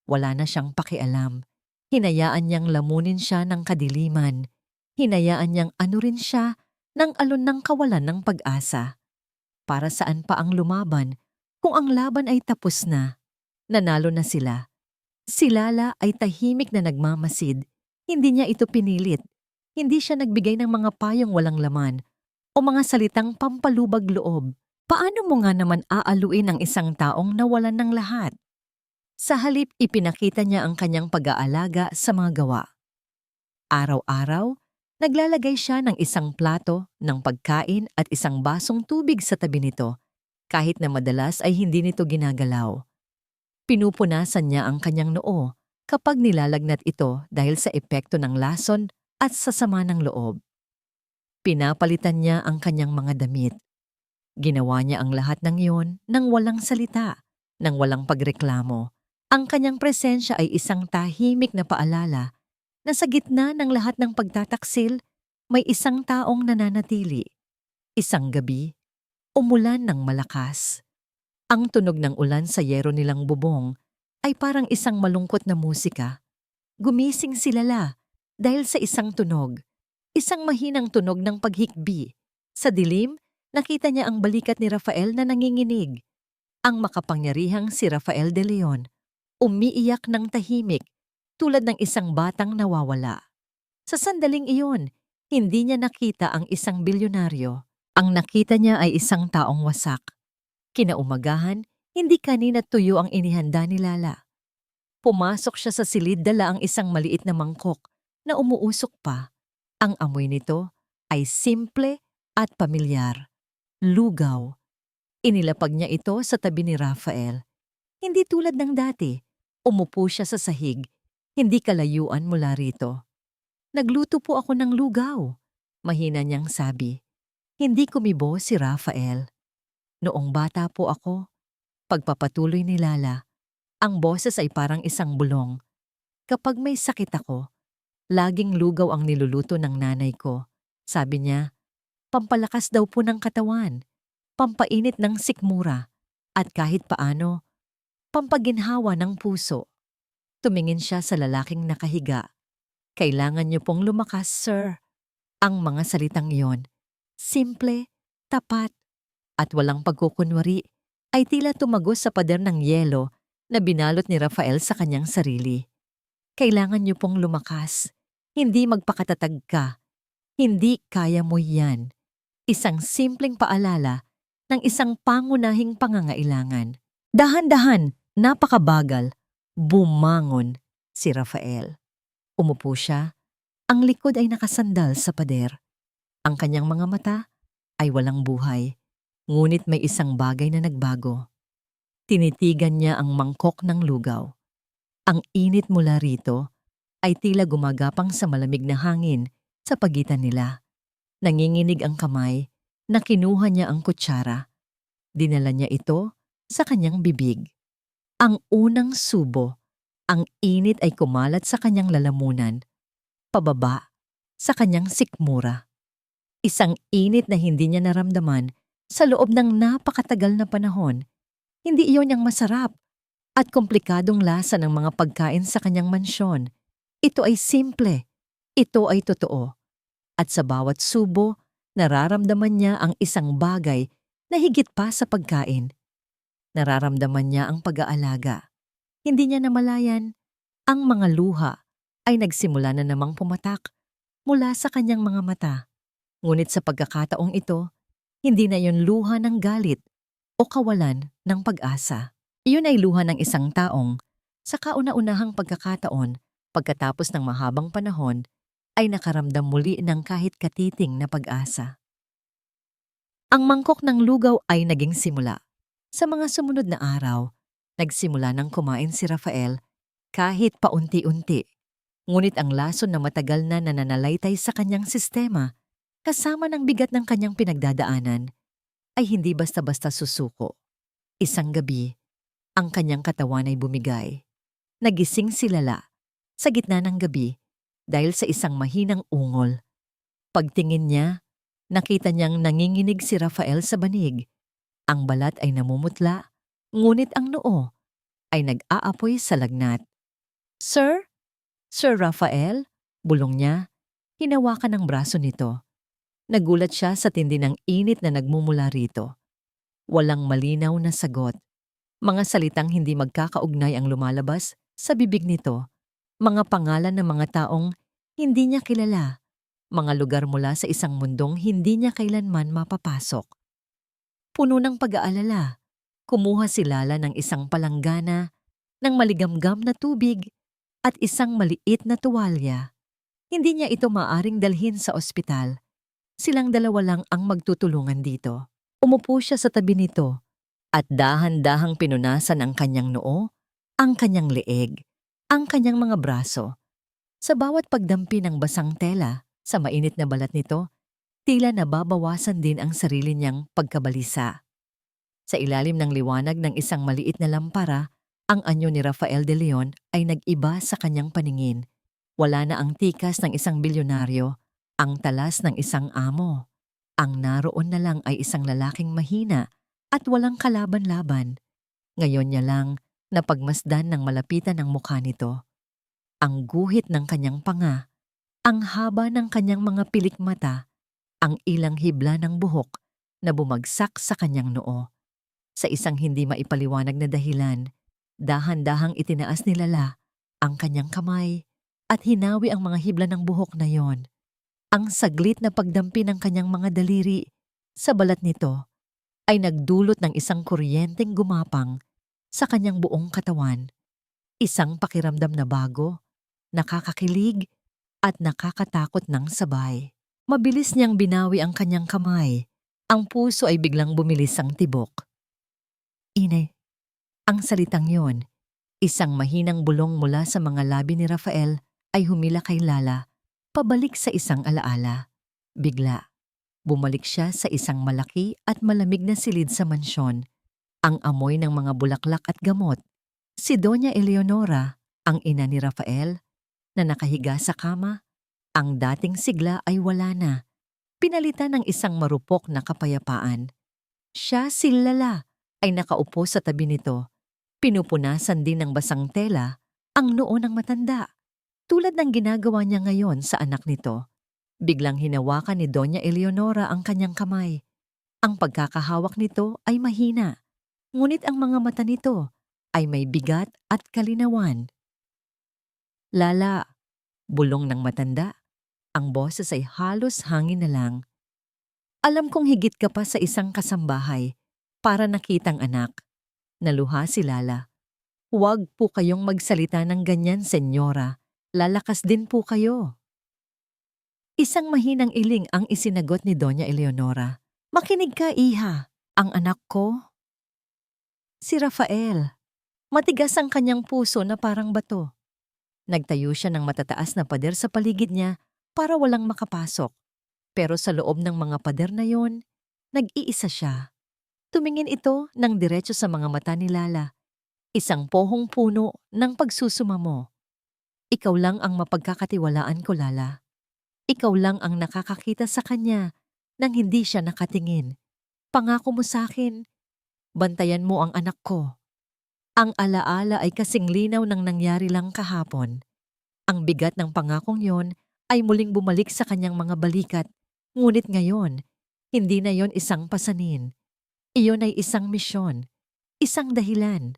Wala na siyang pakialam. Hinayaan niyang lamunin siya ng kadiliman. Hinayaan niyang anurin siya ng alon ng kawalan ng pag-asa. Para saan pa ang lumaban kung ang laban ay tapos na? Nanalo na sila. Si Lala ay tahimik na nagmamasid. Hindi niya ito pinilit. Hindi siya nagbigay ng mga payong walang laman o mga salitang pampalubag loob. Paano mo nga naman aaluin ang isang taong nawalan ng lahat? Sa halip, ipinakita niya ang kanyang pag-aalaga sa mga gawa. Araw-araw, naglalagay siya ng isang plato ng pagkain at isang basong tubig sa tabi nito, kahit na madalas ay hindi nito ginagalaw. Pinupunasan niya ang kanyang noo kapag nilalagnat ito dahil sa epekto ng lason at sasama ng loob. Pinapalitan niya ang kanyang mga damit. Ginawa niya ang lahat ng iyon nang walang salita, nang walang pagreklamo. Ang kanyang presensya ay isang tahimik na paalala na sa gitna ng lahat ng pagtataksil, may isang taong nananatili. Isang gabi, umulan ng malakas. Ang tunog ng ulan sa yero nilang bubong ay parang isang malungkot na musika. Gumising si Lala dahil sa isang tunog, isang mahinang tunog ng paghikbi. Sa dilim, nakita niya ang balikat ni Rafael na nanginginig. Ang makapangyarihang si Rafael de Leon, umiiyak ng tahimik tulad ng isang batang nawawala. Sa sandaling iyon, hindi niya nakita ang isang bilyonaryo. Ang nakita niya ay isang taong wasak. Kinaumagahan, hindi kanina tuyo ang inihanda ni Lala. Pumasok siya sa silid, dala ang isang maliit na mangkok na umuusok pa. Ang amoy nito ay simple at pamilyar. Lugaw. Inilapag niya ito sa tabi ni Rafael. Hindi tulad ng dati. Umupo siya sa sahig. Hindi kalayuan mula rito. Nagluto po ako ng lugaw. Mahina niyang sabi. Hindi kumibo si Rafael. Noong bata po ako, pagpapatuloy ni Lala, ang boses ay parang isang bulong. Kapag may sakit ako, laging lugaw ang niluluto ng nanay ko. Sabi niya, pampalakas daw po ng katawan, pampainit ng sikmura, at kahit paano, pampaginhawa ng puso. Tumingin siya sa lalaking nakahiga. Kailangan niyo pong lumakas, sir. Ang mga salitang iyon, simple, tapat, at walang pagkukunwari, ay tila tumagos sa pader ng yelo na binalot ni Rafael sa kanyang sarili. Kailangan niyo pong lumakas. Hindi magpakatatag ka. Hindi kaya mo yan. Isang simpleng paalala ng isang pangunahing pangangailangan. Dahan-dahan, napakabagal, bumangon si Rafael. Umupo siya. Ang likod ay nakasandal sa pader. Ang kanyang mga mata ay walang buhay. Ngunit may isang bagay na nagbago. Tinitigan niya ang mangkok ng lugaw. Ang init mula rito ay tila gumagapang sa malamig na hangin sa pagitan nila. Nanginginig ang kamay na kinuha niya ang kutsara. Dinala niya ito sa kanyang bibig. Ang unang subo, ang init ay kumalat sa kanyang lalamunan, pababa sa kanyang sikmura. Isang init na hindi niya naramdaman sa loob ng napakatagal na panahon. Hindi iyon ang masarap at komplikadong lasa ng mga pagkain sa kanyang mansyon. Ito ay simple. Ito ay totoo. At sa bawat subo, nararamdaman niya ang isang bagay na higit pa sa pagkain. Nararamdaman niya ang pag-aalaga. Hindi niya namalayan, ang mga luha ay nagsimula na namang pumatak mula sa kanyang mga mata. Ngunit sa pagkakataong ito, hindi na yon luha ng galit o kawalan ng pag-asa. Iyon ay luha ng isang taong sa kauna-unahang pagkakataon pagkatapos ng mahabang panahon ay nakaramdam muli ng kahit katiting na pag-asa. Ang mangkok ng lugaw ay naging simula. Sa mga sumunod na araw, nagsimula ng kumain si Rafael kahit paunti-unti. Ngunit ang lason na matagal na nananalaytay sa kanyang sistema, kasama ng bigat ng kanyang pinagdadaanan, ay hindi basta-basta susuko. Isang gabi, ang kanyang katawan ay bumigay. Nagising si Lala sa gitna ng gabi dahil sa isang mahinang ungol. Pagtingin niya, nakita niyang nanginginig si Rafael sa banig. Ang balat ay namumutla, ngunit ang noo ay nag-aapoy sa lagnat. "Sir? Sir Rafael?" Bulong niya. Hinawakan ng braso nito. Nagulat siya sa tindi ng init na nagmumula rito. Walang malinaw na sagot. Mga salitang hindi magkakaugnay ang lumalabas sa bibig nito. Mga pangalan ng mga taong hindi niya kilala. Mga lugar mula sa isang mundong hindi niya kailanman mapapasok. Puno ng pag-aalala, kumuha si Lala ng isang palanggana, ng maligamgam na tubig at isang maliit na tuwalya. Hindi niya ito maaring dalhin sa ospital. Silang dalawa lang ang magtutulungan dito. Umupo siya sa tabi nito at dahan-dahang pinunasan ang kanyang noo, ang kanyang leeg, ang kanyang mga braso. Sa bawat pagdampi ng basang tela sa mainit na balat nito, tila nababawasan din ang sarili niyang pagkabalisa. Sa ilalim ng liwanag ng isang maliit na lampara, ang anyo ni Rafael de Leon ay nag-iba sa kanyang paningin. Wala na ang tikas ng isang bilyonaryo, ang talas ng isang amo. Ang naroon na lang ay isang lalaking mahina at walang kalaban-laban. Ngayon niya lang napagmasdan ng malapitan ang mukha nito. Ang guhit ng kanyang panga, ang haba ng kanyang mga pilik mata, ang ilang hibla ng buhok na bumagsak sa kanyang noo. Sa isang hindi maipaliwanag na dahilan, dahan-dahang itinaas ni Lala ang kanyang kamay at hinawi ang mga hibla ng buhok na yon. Ang saglit na pagdampi ng kanyang mga daliri sa balat nito ay nagdulot ng isang kuryenteng gumapang sa kanyang buong katawan. Isang pakiramdam na bago, nakakakilig at nakakatakot ng sabay. Mabilis niyang binawi ang kanyang kamay. Ang puso ay biglang bumilis ang tibok. "Inay." Ang salitang yon, isang mahinang bulong mula sa mga labi ni Rafael, ay humila kay Lala, pabalik sa isang alaala. Bigla, bumalik siya sa isang malaki at malamig na silid sa mansyon. Ang amoy ng mga bulaklak at gamot. Si Doña Eleonora, ang ina ni Rafael, na nakahiga sa kama. Ang dating sigla ay wala na. Pinalitan ng isang marupok na kapayapaan. Siya, si Lala, ay nakaupo sa tabi nito. Pinupunasan din ng basang tela ang noo ng matanda, tulad ng ginagawa niya ngayon sa anak nito. Biglang hinawakan ni Doña Eleonora ang kanyang kamay. Ang pagkakahawak nito ay mahina, ngunit ang mga mata nito ay may bigat at kalinawan. "Lala," bulong ng matanda. Ang boses ay halos hangin na lang. "Alam kong higit ka pa sa isang kasambahay para nakitang anak." Naluha si Lala. "Huwag po kayong magsalita ng ganyan, senyora. Lalakas din po kayo." Isang mahinang iling ang isinagot ni Doña Eleonora. "Makinig ka, iha. Ang anak ko, si Rafael. Matigas ang kanyang puso na parang bato." Nagtayo siya ng matataas na pader sa paligid niya para walang makapasok. Pero sa loob ng mga pader na yon, nag-iisa siya. Tumingin ito ng diretso sa mga mata ni Lala. Isang pohong puno ng pagsusumamo. "Ikaw lang ang mapagkakatiwalaan ko, Lala. Ikaw lang ang nakakakita sa kanya nang hindi siya nakatingin. Pangako mo sa akin, bantayan mo ang anak ko." Ang alaala ay kasing linaw ng nangyari lang kahapon. Ang bigat ng pangakong yon ay muling bumalik sa kanyang mga balikat. Ngunit ngayon, hindi na yon isang pasanin. Iyon ay isang misyon, isang dahilan.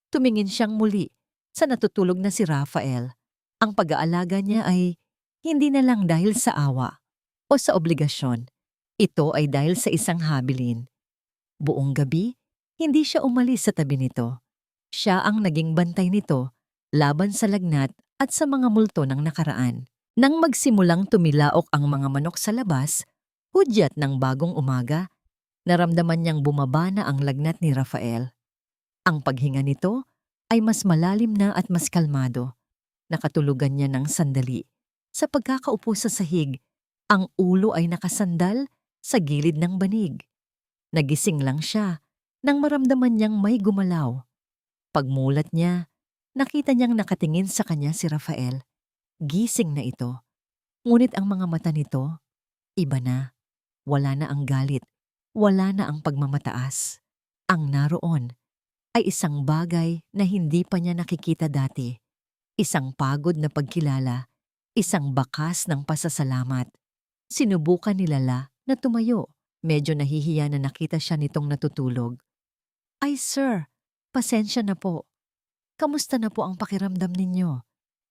Tumingin siyang muli sa natutulog na si Rafael. Ang pag-aalaga niya ay hindi na lang dahil sa awa o sa obligasyon. Ito ay dahil sa isang habilin. Buong gabi, hindi siya umalis sa tabi nito. Siya ang naging bantay nito laban sa lagnat at sa mga multo ng nakaraan. Nang magsimulang tumilaok ang mga manok sa labas, hudyat ng bagong umaga, naramdaman niyang bumaba na ang lagnat ni Rafael. Ang paghinga nito ay mas malalim na at mas kalmado. Nakatulugan niya ng sandali. Sa pagkakaupo sa sahig, ang ulo ay nakasandal sa gilid ng banig. Nagising lang siya nang maramdaman niyang may gumalaw. Pagmulat niya, nakita niyang nakatingin sa kanya si Rafael. Gising na ito. Ngunit ang mga mata nito, iba na. Wala na ang galit. Wala na ang pagmamataas. Ang naroon ay isang bagay na hindi pa niya nakikita dati. Isang pagod na pagkilala. Isang bakas ng pasasalamat. Sinubukan ni Lala na tumayo. Medyo nahihiya na nakita siya nitong natutulog. Ay sir, pasensya na po. Kamusta na po ang pakiramdam ninyo?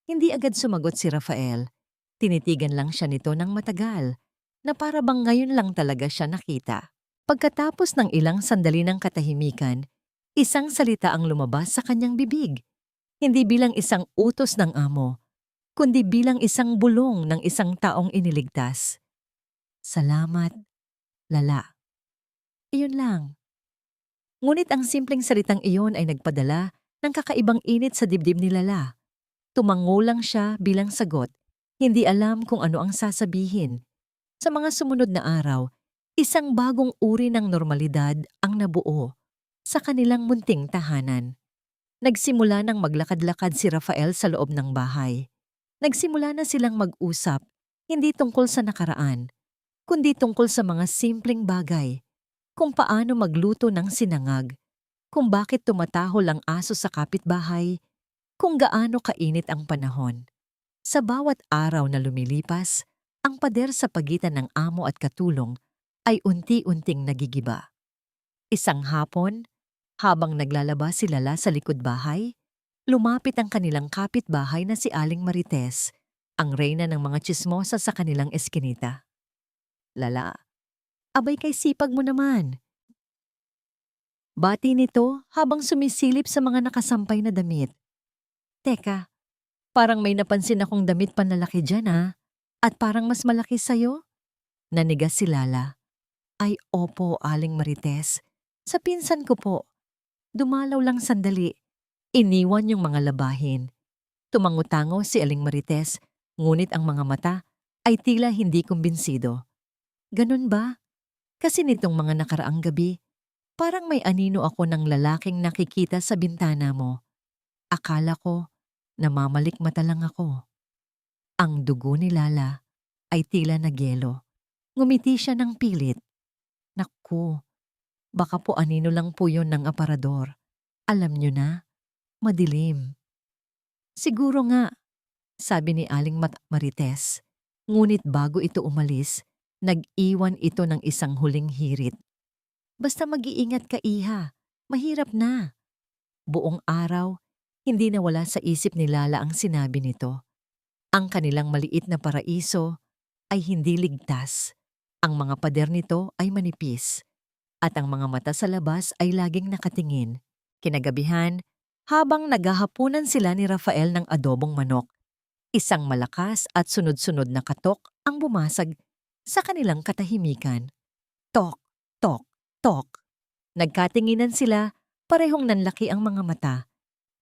Hindi agad sumagot si Rafael. Tinitigan lang siya nito ng matagal, na para bang ngayon lang talaga siya nakita. Pagkatapos ng ilang sandali ng katahimikan, isang salita ang lumabas sa kanyang bibig. Hindi bilang isang utos ng amo, kundi bilang isang bulong ng isang taong iniligtas. Salamat, Lala. Iyon lang. Ngunit ang simpleng salitang iyon ay nagpadala ng kakaibang init sa dibdib ni Lala. Tumango lang siya bilang sagot. Hindi alam kung ano ang sasabihin. Sa mga sumunod na araw, isang bagong uri ng normalidad ang nabuo sa kanilang munting tahanan. Nagsimula ng maglakad-lakad si Rafael sa loob ng bahay. Nagsimula na silang mag-usap, hindi tungkol sa nakaraan, kundi tungkol sa mga simpleng bagay. Kung paano magluto ng sinangag, kung bakit tumatahol ang aso sa kapitbahay, kung gaano kainit ang panahon. Sa bawat araw na lumilipas, ang pader sa pagitan ng amo at katulong ay unti-unting nagigiba. Isang hapon, habang naglalaba si Lala sa likod bahay, lumapit ang kanilang kapitbahay na si Aling Marites, ang reyna ng mga tsismosa sa kanilang eskinita. Lala, abay kay sipag mo naman. Bati nito habang sumisilip sa mga nakasampay na damit. Teka, parang may napansin akong damit panlalaki dyan at parang mas malaki sa'yo? Nanigas si Lala. Ay opo, Aling Marites. Sa pinsan ko po. Dumalaw lang sandali. Iniwan yung mga labahin. Tumangutango si Aling Marites, ngunit ang mga mata ay tila hindi kumbinsido. Ganun ba? Kasi nitong mga nakaraang gabi, parang may anino ako ng lalaking nakikita sa bintana mo. Akala ko, namamalikmata lang ako. Ang dugo ni Lala ay tila nagyelo. Ngumiti siya ng pilit. Naku, baka po anino lang po yun ng aparador. Alam nyo na, madilim. Siguro nga, sabi ni Aling Marites. Ngunit bago ito umalis, nag-iwan ito ng isang huling hirit. Basta mag-iingat ka, iha. Mahirap na. Buong araw, hindi nawala sa isip ni Lala ang sinabi nito. Ang kanilang maliit na paraiso ay hindi ligtas. Ang mga pader nito ay manipis. At ang mga mata sa labas ay laging nakatingin. Kinagabihan, habang naghahapunan sila ni Rafael ng adobong manok, isang malakas at sunod-sunod na katok ang bumasag sa kanilang katahimikan. Tok, tok, tok. Nagkatinginan sila, parehong nanlaki ang mga mata.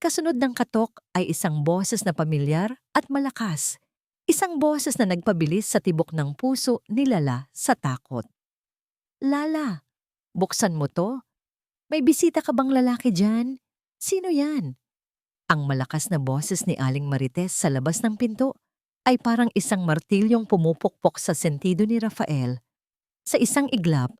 Kasunod ng katok ay isang boses na pamilyar at malakas. Isang boses na nagpabilis sa tibok ng puso ni Lala sa takot. Lala, buksan mo to. May bisita ka bang lalaki dyan? Sino yan? Ang malakas na boses ni Aling Marites sa labas ng pinto ay parang isang martilyong pumupukpok sa sentido ni Rafael. Sa isang iglap,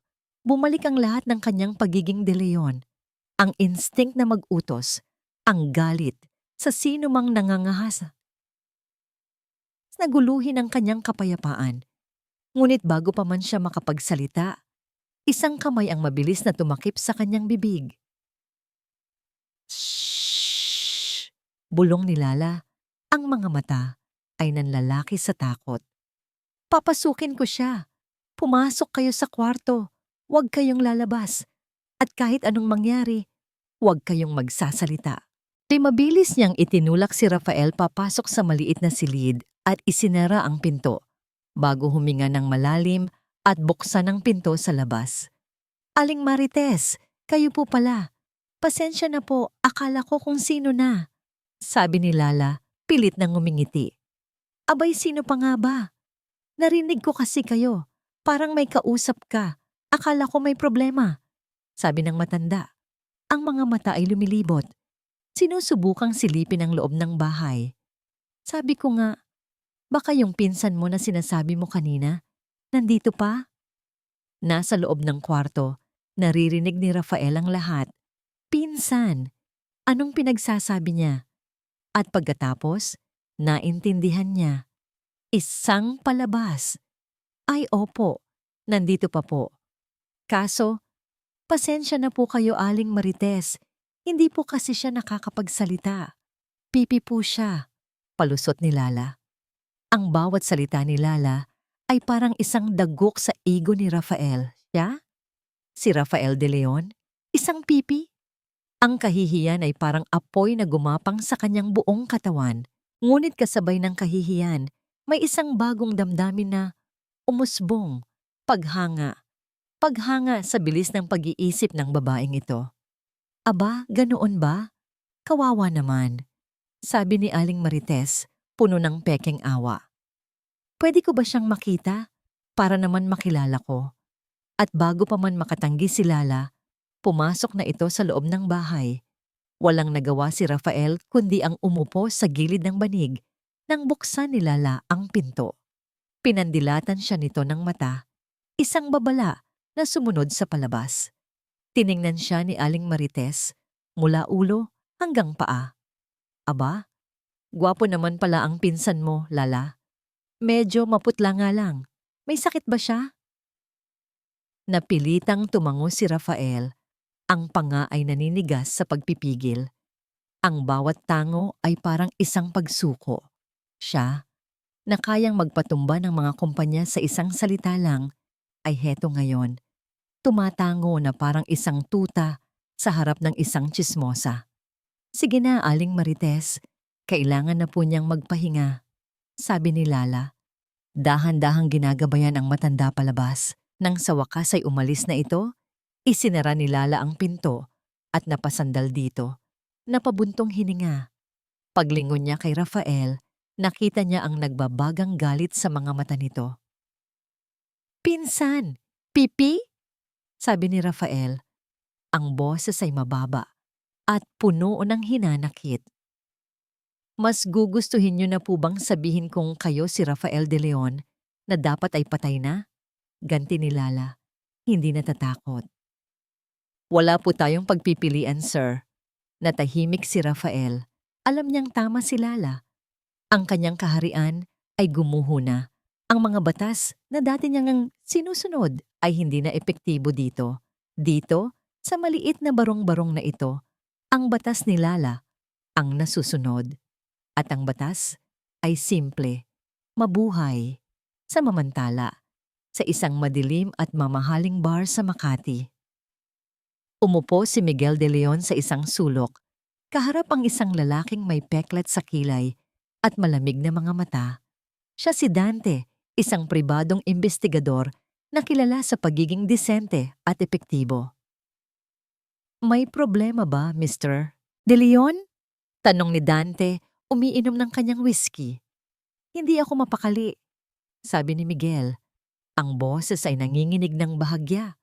bumalik ang lahat ng kanyang pagiging de leon. Ang instinct na mag-utos, ang galit sa sino mang nangangahasa. naguluhin ang kanyang kapayapaan. Ngunit bago pa man siya makapagsalita, isang kamay ang mabilis na tumakip sa kanyang bibig. Shhh! Bulong ni Lala. Ang mga mata ay nanlalaki sa takot. Papasukin ko siya. Pumasok kayo sa kwarto. Huwag kayong lalabas. At kahit anong mangyari, huwag kayong magsasalita. Mabilis niyang itinulak si Rafael papasok sa maliit na silid at isinara ang pinto, bago huminga ng malalim at buksan ang pinto sa labas. Aling Marites, kayo po pala. Pasensya na po, akala ko kung sino na. Sabi ni Lala, pilit nang ngumingiti. Abay, sino pa nga ba? Narinig ko kasi kayo. Parang may kausap ka. Akala ko may problema. Sabi ng matanda. Ang mga mata ay lumilibot. Sinusubukang silipin ang loob ng bahay. Sabi ko nga, baka yung pinsan mo na sinasabi mo kanina, nandito pa? Nasa loob ng kwarto, naririnig ni Rafael ang lahat. Pinsan, anong pinagsasabi niya? At pagkatapos, naintindihan niya. Isang palabas. Ay opo, nandito pa po. Kaso, pasensya na po kayo Aling Marites. Hindi po kasi siya nakakapagsalita. Pipi po siya, palusot ni Lala. Ang bawat salita ni Lala ay parang isang dagok sa ego ni Rafael. Siya? Si Rafael de Leon? Isang pipi? Ang kahihiyan ay parang apoy na gumapang sa kanyang buong katawan. Ngunit kasabay ng kahihiyan, may isang bagong damdamin na umusbong, paghanga. Paghanga sa bilis ng pag-iisip ng babaeng ito. Aba, ganoon ba? Kawawa naman, sabi ni Aling Marites, puno ng pekeng awa. Pwede ko ba siyang makita? Para naman makilala ko. At bago pa man makatanggi si Lala, pumasok na ito sa loob ng bahay. Walang nagawa si Rafael kundi ang umupo sa gilid ng banig nang buksan ni Lala ang pinto. Pinandilatan siya nito ng mata, isang babala na sumunod sa palabas. Tiningnan siya ni Aling Marites mula ulo hanggang paa. Aba, gwapo naman pala ang pinsan mo, Lala. Medyo maputla nga lang. May sakit ba siya? Napilitang tumango si Rafael. Ang panga ay naninigas sa pagpipigil. Ang bawat tango ay parang isang pagsuko. Siya, na kayang magpatumba ng mga kumpanya sa isang salita lang, ay heto ngayon. Tumatango na parang isang tuta sa harap ng isang tsismosa. Sige na, Aling Marites, kailangan na po niyang magpahinga, sabi ni Lala. Dahan-dahang ginagabayan ang matanda palabas. Nang sa wakas ay umalis na ito, isinara ni Lala ang pinto at napasandal dito. Napabuntong hininga. Paglingon niya kay Rafael, nakita niya ang nagbabagang galit sa mga mata nito. Pinsan, pipi? Sabi ni Rafael. Ang boses ay mababa at puno ng hinanakit. Mas gugustuhin niyo na po bang sabihin kong kayo si Rafael de Leon na dapat ay patay na? Ganti ni Lala, hindi natatakot. Wala po tayong pagpipilian, sir. Natahimik si Rafael. Alam niyang tama si Lala. Ang kanyang kaharian ay gumuho na. Ang mga batas na dati niyang sinusunod ay hindi na epektibo dito. Dito, sa maliit na barong-barong na ito, ang batas ni Lala ang nasusunod. At ang batas ay simple, mabuhay, samamantala, sa isang madilim at mamahaling bar sa Makati. Umupo si Miguel de Leon sa isang sulok, kaharap ang isang lalaking may peklat sa kilay at malamig na mga mata. Siya si Dante, isang pribadong investigador na kilala sa pagiging disente at epektibo. May problema ba, Mr. De Leon? Tanong ni Dante, umiinom ng kanyang whiskey. Hindi ako mapakali, sabi ni Miguel. Ang boses ay nanginginig ng bahagya.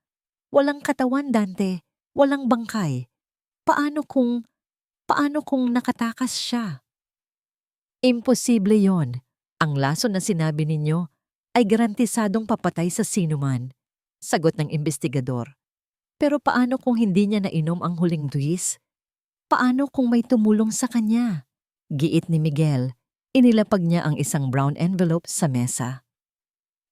Walang katawan, Dante. Walang bangkay. Paano kung nakatakas siya? Imposible yon. Ang lason na sinabi ninyo ay garantisadong papatay sa sinuman, sagot ng investigador. Pero paano kung hindi niya nainom ang huling duwis? Paano kung may tumulong sa kanya? Giit ni Miguel. Inilapag niya ang isang brown envelope sa mesa.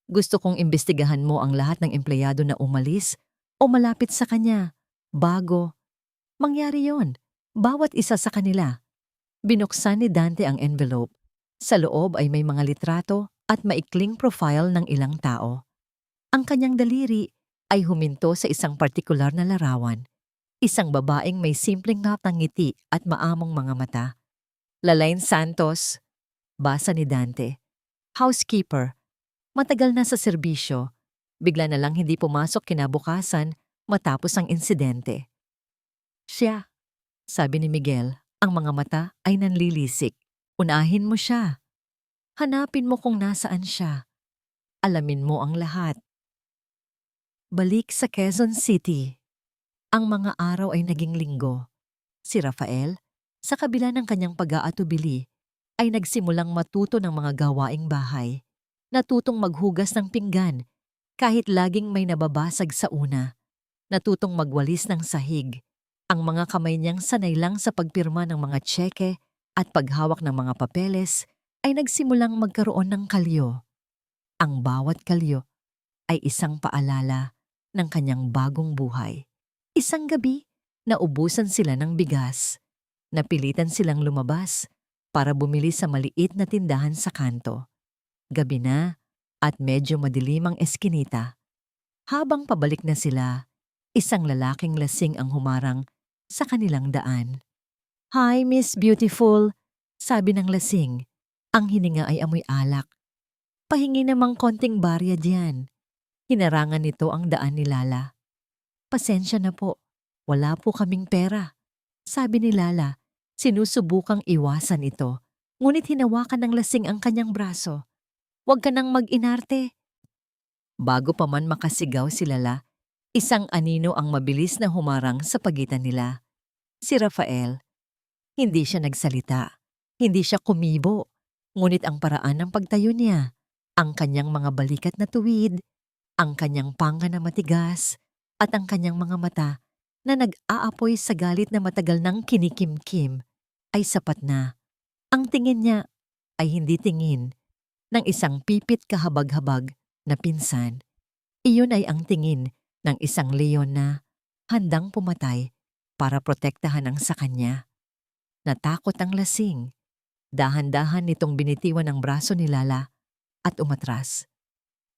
Gusto kong imbestigahan mo ang lahat ng empleyado na umalis o malapit sa kanya bago mangyari yon. Bawat isa sa kanila. Binuksan ni Dante ang envelope. Sa loob ay may mga litrato at maikling profile ng ilang tao. Ang kanyang daliri ay huminto sa isang partikular na larawan. Isang babaeng may simpleng ng ngiti at maamong mga mata. Lalaine Santos, basa ni Dante. Housekeeper, matagal na sa serbisyo. Bigla na lang hindi pumasok kinabukasan matapos ang insidente. Siya, sabi ni Miguel, ang mga mata ay nanlilisik. Unahin mo siya. Hanapin mo kung nasaan siya. Alamin mo ang lahat. Balik sa Quezon City. Ang mga araw ay naging linggo. Si Rafael, sa kabila ng kanyang pag-aatubili, ay nagsimulang matuto ng mga gawaing bahay. Natutong maghugas ng pinggan kahit laging may nababasag sa una. Natutong magwalis ng sahig. Ang mga kamay niyang sanay lang sa pagpirma ng mga tseke at paghawak ng mga papeles ay nagsimulang magkaroon ng kalyo. Ang bawat kalyo ay isang paalala ng kanyang bagong buhay. Isang gabi, naubusan sila ng bigas. Napilitan silang lumabas para bumili sa maliit na tindahan sa kanto. Gabi na at medyo madilim ang eskinita. Habang pabalik na sila, isang lalaking lasing ang humarang sa kanilang daan. "Hi, Miss Beautiful," sabi ng lasing. Ang hininga ay amoy alak. "Pahingi namang konting barya diyan." Hinarangan nito ang daan ni Lala. "Pasensya na po, wala po kaming pera," sabi ni Lala. Sinusubukang iwasan ito, ngunit hinawakan ng lasing ang kanyang braso. "Huwag ka nang mag-inarte." Bago pa man makasigaw si Lala, isang anino ang mabilis na humarang sa pagitan nila. Si Rafael. Hindi siya nagsalita. Hindi siya kumibo. Ngunit ang paraan ng pagtayo niya, ang kanyang mga balikat na tuwid, ang kanyang panga na matigas, at ang kanyang mga mata na nag-aapoy sa galit na matagal nang kinikimkim, ay sapat na. Ang tingin niya ay hindi tingin ng isang pipit kahabag-habag na pinsan. Iyon ay ang tingin ng isang leon na handang pumatay para protektahan ang sa kanya. Natakot ang lasing. Dahan-dahan nitong binitiwan ang braso ni Lala at umatras.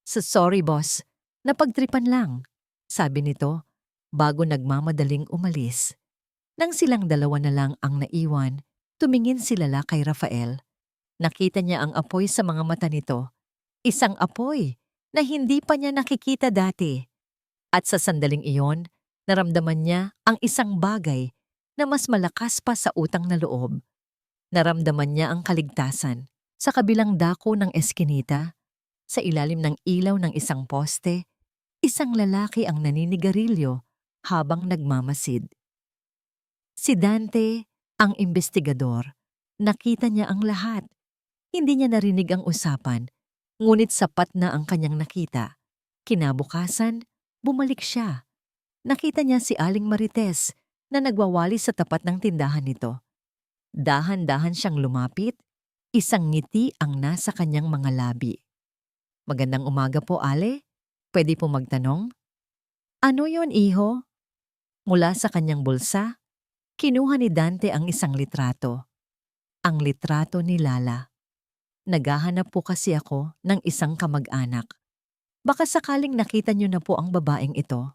Sorry boss, napagtripan lang," sabi nito bago nagmamadaling umalis. Nang silang dalawa na lang ang naiwan, tumingin si Lala kay Rafael. Nakita niya ang apoy sa mga mata nito. Isang apoy na hindi pa niya nakikita dati. At sa sandaling iyon, naramdaman niya ang isang bagay na mas malakas pa sa utang na loob. Naramdaman niya ang kaligtasan. Sa kabilang dako ng eskinita, sa ilalim ng ilaw ng isang poste, isang lalaki ang naninigarilyo habang nagmamasid. Si Dante, ang investigador, nakita niya ang lahat. Hindi niya narinig ang usapan, ngunit sapat na ang kanyang nakita. Kinabukasan, bumalik siya. Nakita niya si Aling Marites na nagwawali sa tapat ng tindahan nito. Dahan-dahan siyang lumapit, isang ngiti ang nasa kanyang mga labi. "Magandang umaga po, Ale. Pwede po magtanong?" "Ano yon, iho?" Mula sa kanyang bulsa, kinuha ni Dante ang isang litrato. Ang litrato ni Lala. "Naghahanap po kasi ako ng isang kamag-anak. Baka sakaling nakita niyo na po ang babaeng ito."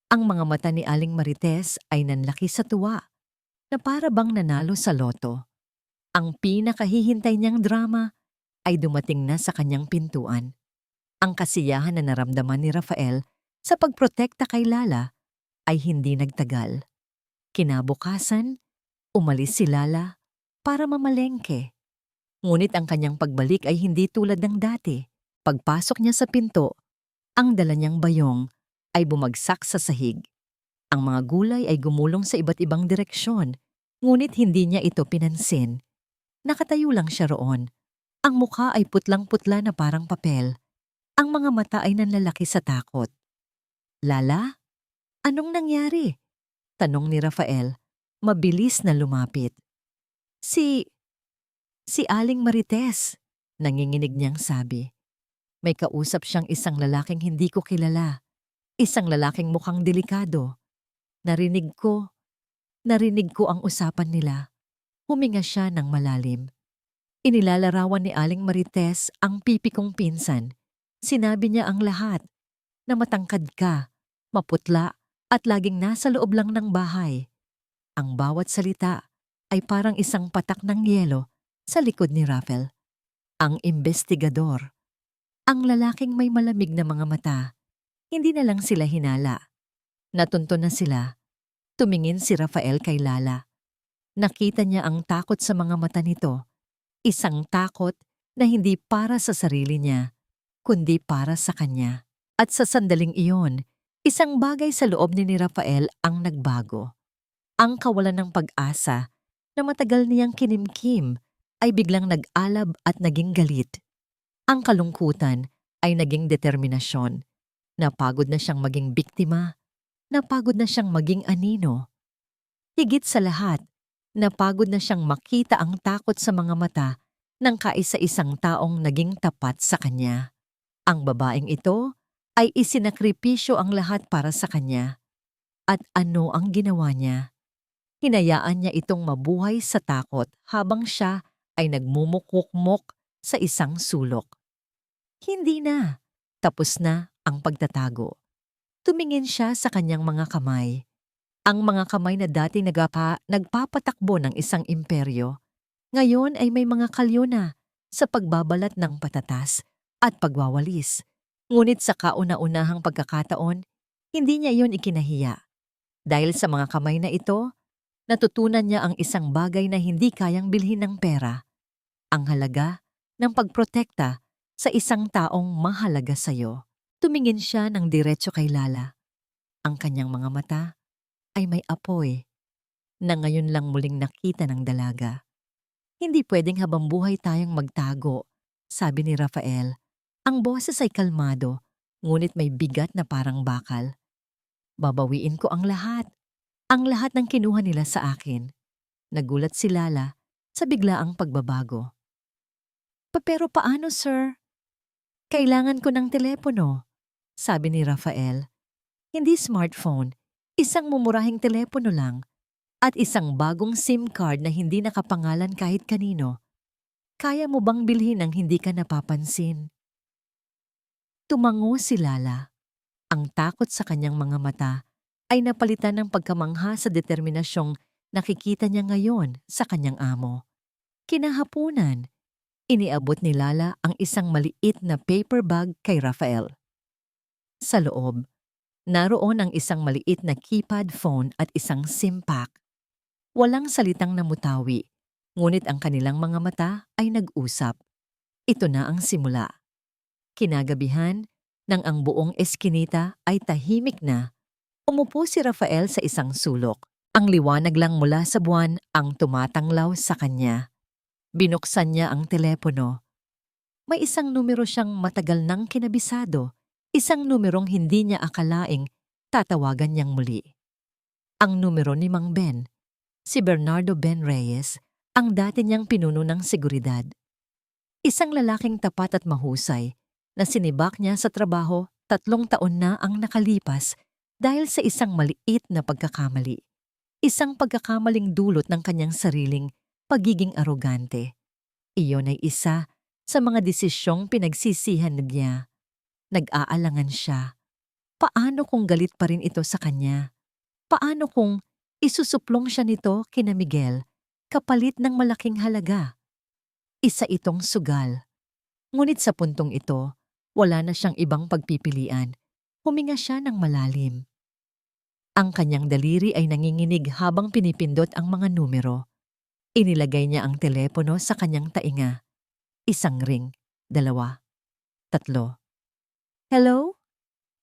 Ang mga mata ni Aling Marites ay nanlaki sa tuwa, na para bang nanalo sa loto. Ang pinakahihintay niyang drama ay dumating na sa kanyang pintuan. Ang kasiyahan na naramdaman ni Rafael sa pagprotekta kay Lala ay hindi nagtagal. Kinabukasan, umalis si Lala para mamalengke. Ngunit ang kanyang pagbalik ay hindi tulad ng dati. Pagpasok niya sa pinto, ang dala niyang bayong ay bumagsak sa sahig. Ang mga gulay ay gumulong sa iba't ibang direksyon, ngunit hindi niya ito pinansin. Nakatayo lang siya roon. Ang mukha ay putlang-putla na parang papel. Ang mga mata ay nanlalaki sa takot. "Lala, anong nangyari?" tanong ni Rafael, mabilis na lumapit. Si Si Aling Marites, nanginginig niyang sabi. May kausap siyang isang lalaking hindi ko kilala. Isang lalaking mukhang delikado. Narinig ko, narinig ko ang usapan nila. Huminga siya ng malalim. Inilalarawan ni Aling Marites ang pipi kong pinsan. Sinabi niya ang lahat, na matangkad ka, maputla, at laging nasa loob lang ng bahay. Ang bawat salita ay parang isang patak ng yelo sa likod ni Rafael. Ang investigador. Ang lalaking may malamig na mga mata. Hindi na lang sila hinala. Natunto na sila. Tumingin si Rafael kay Lala. Nakita niya ang takot sa mga mata nito. Isang takot na hindi para sa sarili niya, kundi para sa kanya. At sa sandaling iyon, isang bagay sa loob ni Rafael ang nagbago. Ang kawalan ng pag-asa na matagal niyang kinimkim ay biglang nag-alab at naging galit. Ang kalungkutan ay naging determinasyon. Napagod na siyang maging biktima. Napagod na siyang maging anino. Higit sa lahat, napagod na siyang makita ang takot sa mga mata ng kaisa-isang taong naging tapat sa kanya. Ang babaeng ito ay isinakripisyo ang lahat para sa kanya. At ano ang ginawa niya? Hinayaan niya itong mabuhay sa takot habang siya ay nagmumukmukmok sa isang sulok. Hindi na. Tapos na ang pagtatago. Tumingin siya sa kanyang mga kamay. Ang mga kamay na dati nagpapatakbo ng isang imperyo, ngayon ay may mga kalyo na sa pagbabalat ng patatas at pagwawalis. Ngunit sa kauna-unahang pagkakataon, hindi niya iyon ikinahiya. Dahil sa mga kamay na ito, natutunan niya ang isang bagay na hindi kayang bilhin ng pera. Ang halaga ng pagprotekta sa isang taong mahalaga sa'yo. Tumingin siya ng diretso kay Lala. Ang kanyang mga mata ay may apoy na ngayon lang muling nakita ng dalaga. Hindi pwedeng habang buhay tayong magtago, sabi ni Rafael. Ang boses ay kalmado, ngunit may bigat na parang bakal. Babawiin ko ang lahat ng kinuha nila sa akin. Nagulat si Lala sa biglaang pagbabago. Pero paano, sir? Kailangan ko ng telepono, sabi ni Rafael. Hindi smartphone, isang mumurahing telepono lang at isang bagong SIM card na hindi nakapangalan kahit kanino. Kaya mo bang bilhin ang hindi ka napapansin? Tumango si Lala. Ang takot sa kanyang mga mata ay napalitan ng pagkamangha sa determinasyong nakikita niya ngayon sa kanyang amo. Kinahapunan, iniabot ni Lala ang isang maliit na paper bag kay Rafael. Sa loob, naroon ang isang maliit na keypad phone at isang SIM pack. Walang salitang namutawi, ngunit ang kanilang mga mata ay nag-usap. Ito na ang simula. Kinagabihan, nang ang buong eskinita ay tahimik na, umupo si Rafael sa isang sulok. Ang liwanag lang mula sa buwan ang tumatanglaw sa kanya. Binuksan niya ang telepono. May isang numero siyang matagal nang kinabisado, isang numerong hindi niya akalaing tatawagan niyang muli. Ang numero ni Mang Ben, si Bernardo Ben Reyes, ang dati niyang pinuno ng seguridad. Isang lalaking tapat at mahusay na sinibak niya sa trabaho 3 taon na ang nakalipas dahil sa isang maliit na pagkakamali. Isang pagkakamaling dulot ng kanyang sariling pagiging arogante. Iyon ay isa sa mga desisyong pinagsisihan niya. Nag-aalangan siya. Paano kung galit pa rin ito sa kanya? Paano kung isusuplong siya nito kina Miguel kapalit ng malaking halaga? Isa itong sugal. Ngunit sa puntong ito, wala na siyang ibang pagpipilian. Huminga siya ng malalim. Ang kanyang daliri ay nanginginig habang pinipindot ang mga numero. Inilagay niya ang telepono sa kanyang tainga. Isang ring, 2, 3. Hello?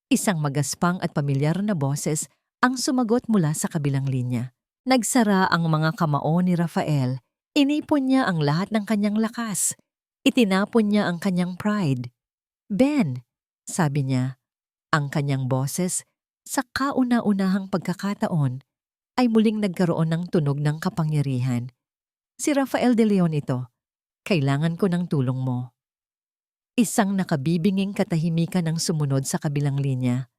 Isang magaspang at pamilyar na boses ang sumagot mula sa kabilang linya. Nagsara ang mga kamao ni Rafael. Inipon niya ang lahat ng kanyang lakas. Itinapon niya ang kanyang pride. Ben, sabi niya, ang kanyang boses sa kauna-unahang pagkakataon ay muling nagkaroon ng tunog ng kapangyarihan. Si Rafael de Leon ito. Kailangan ko ng tulong mo. Isang nakabibinging katahimikan ang sumunod sa kabilang linya.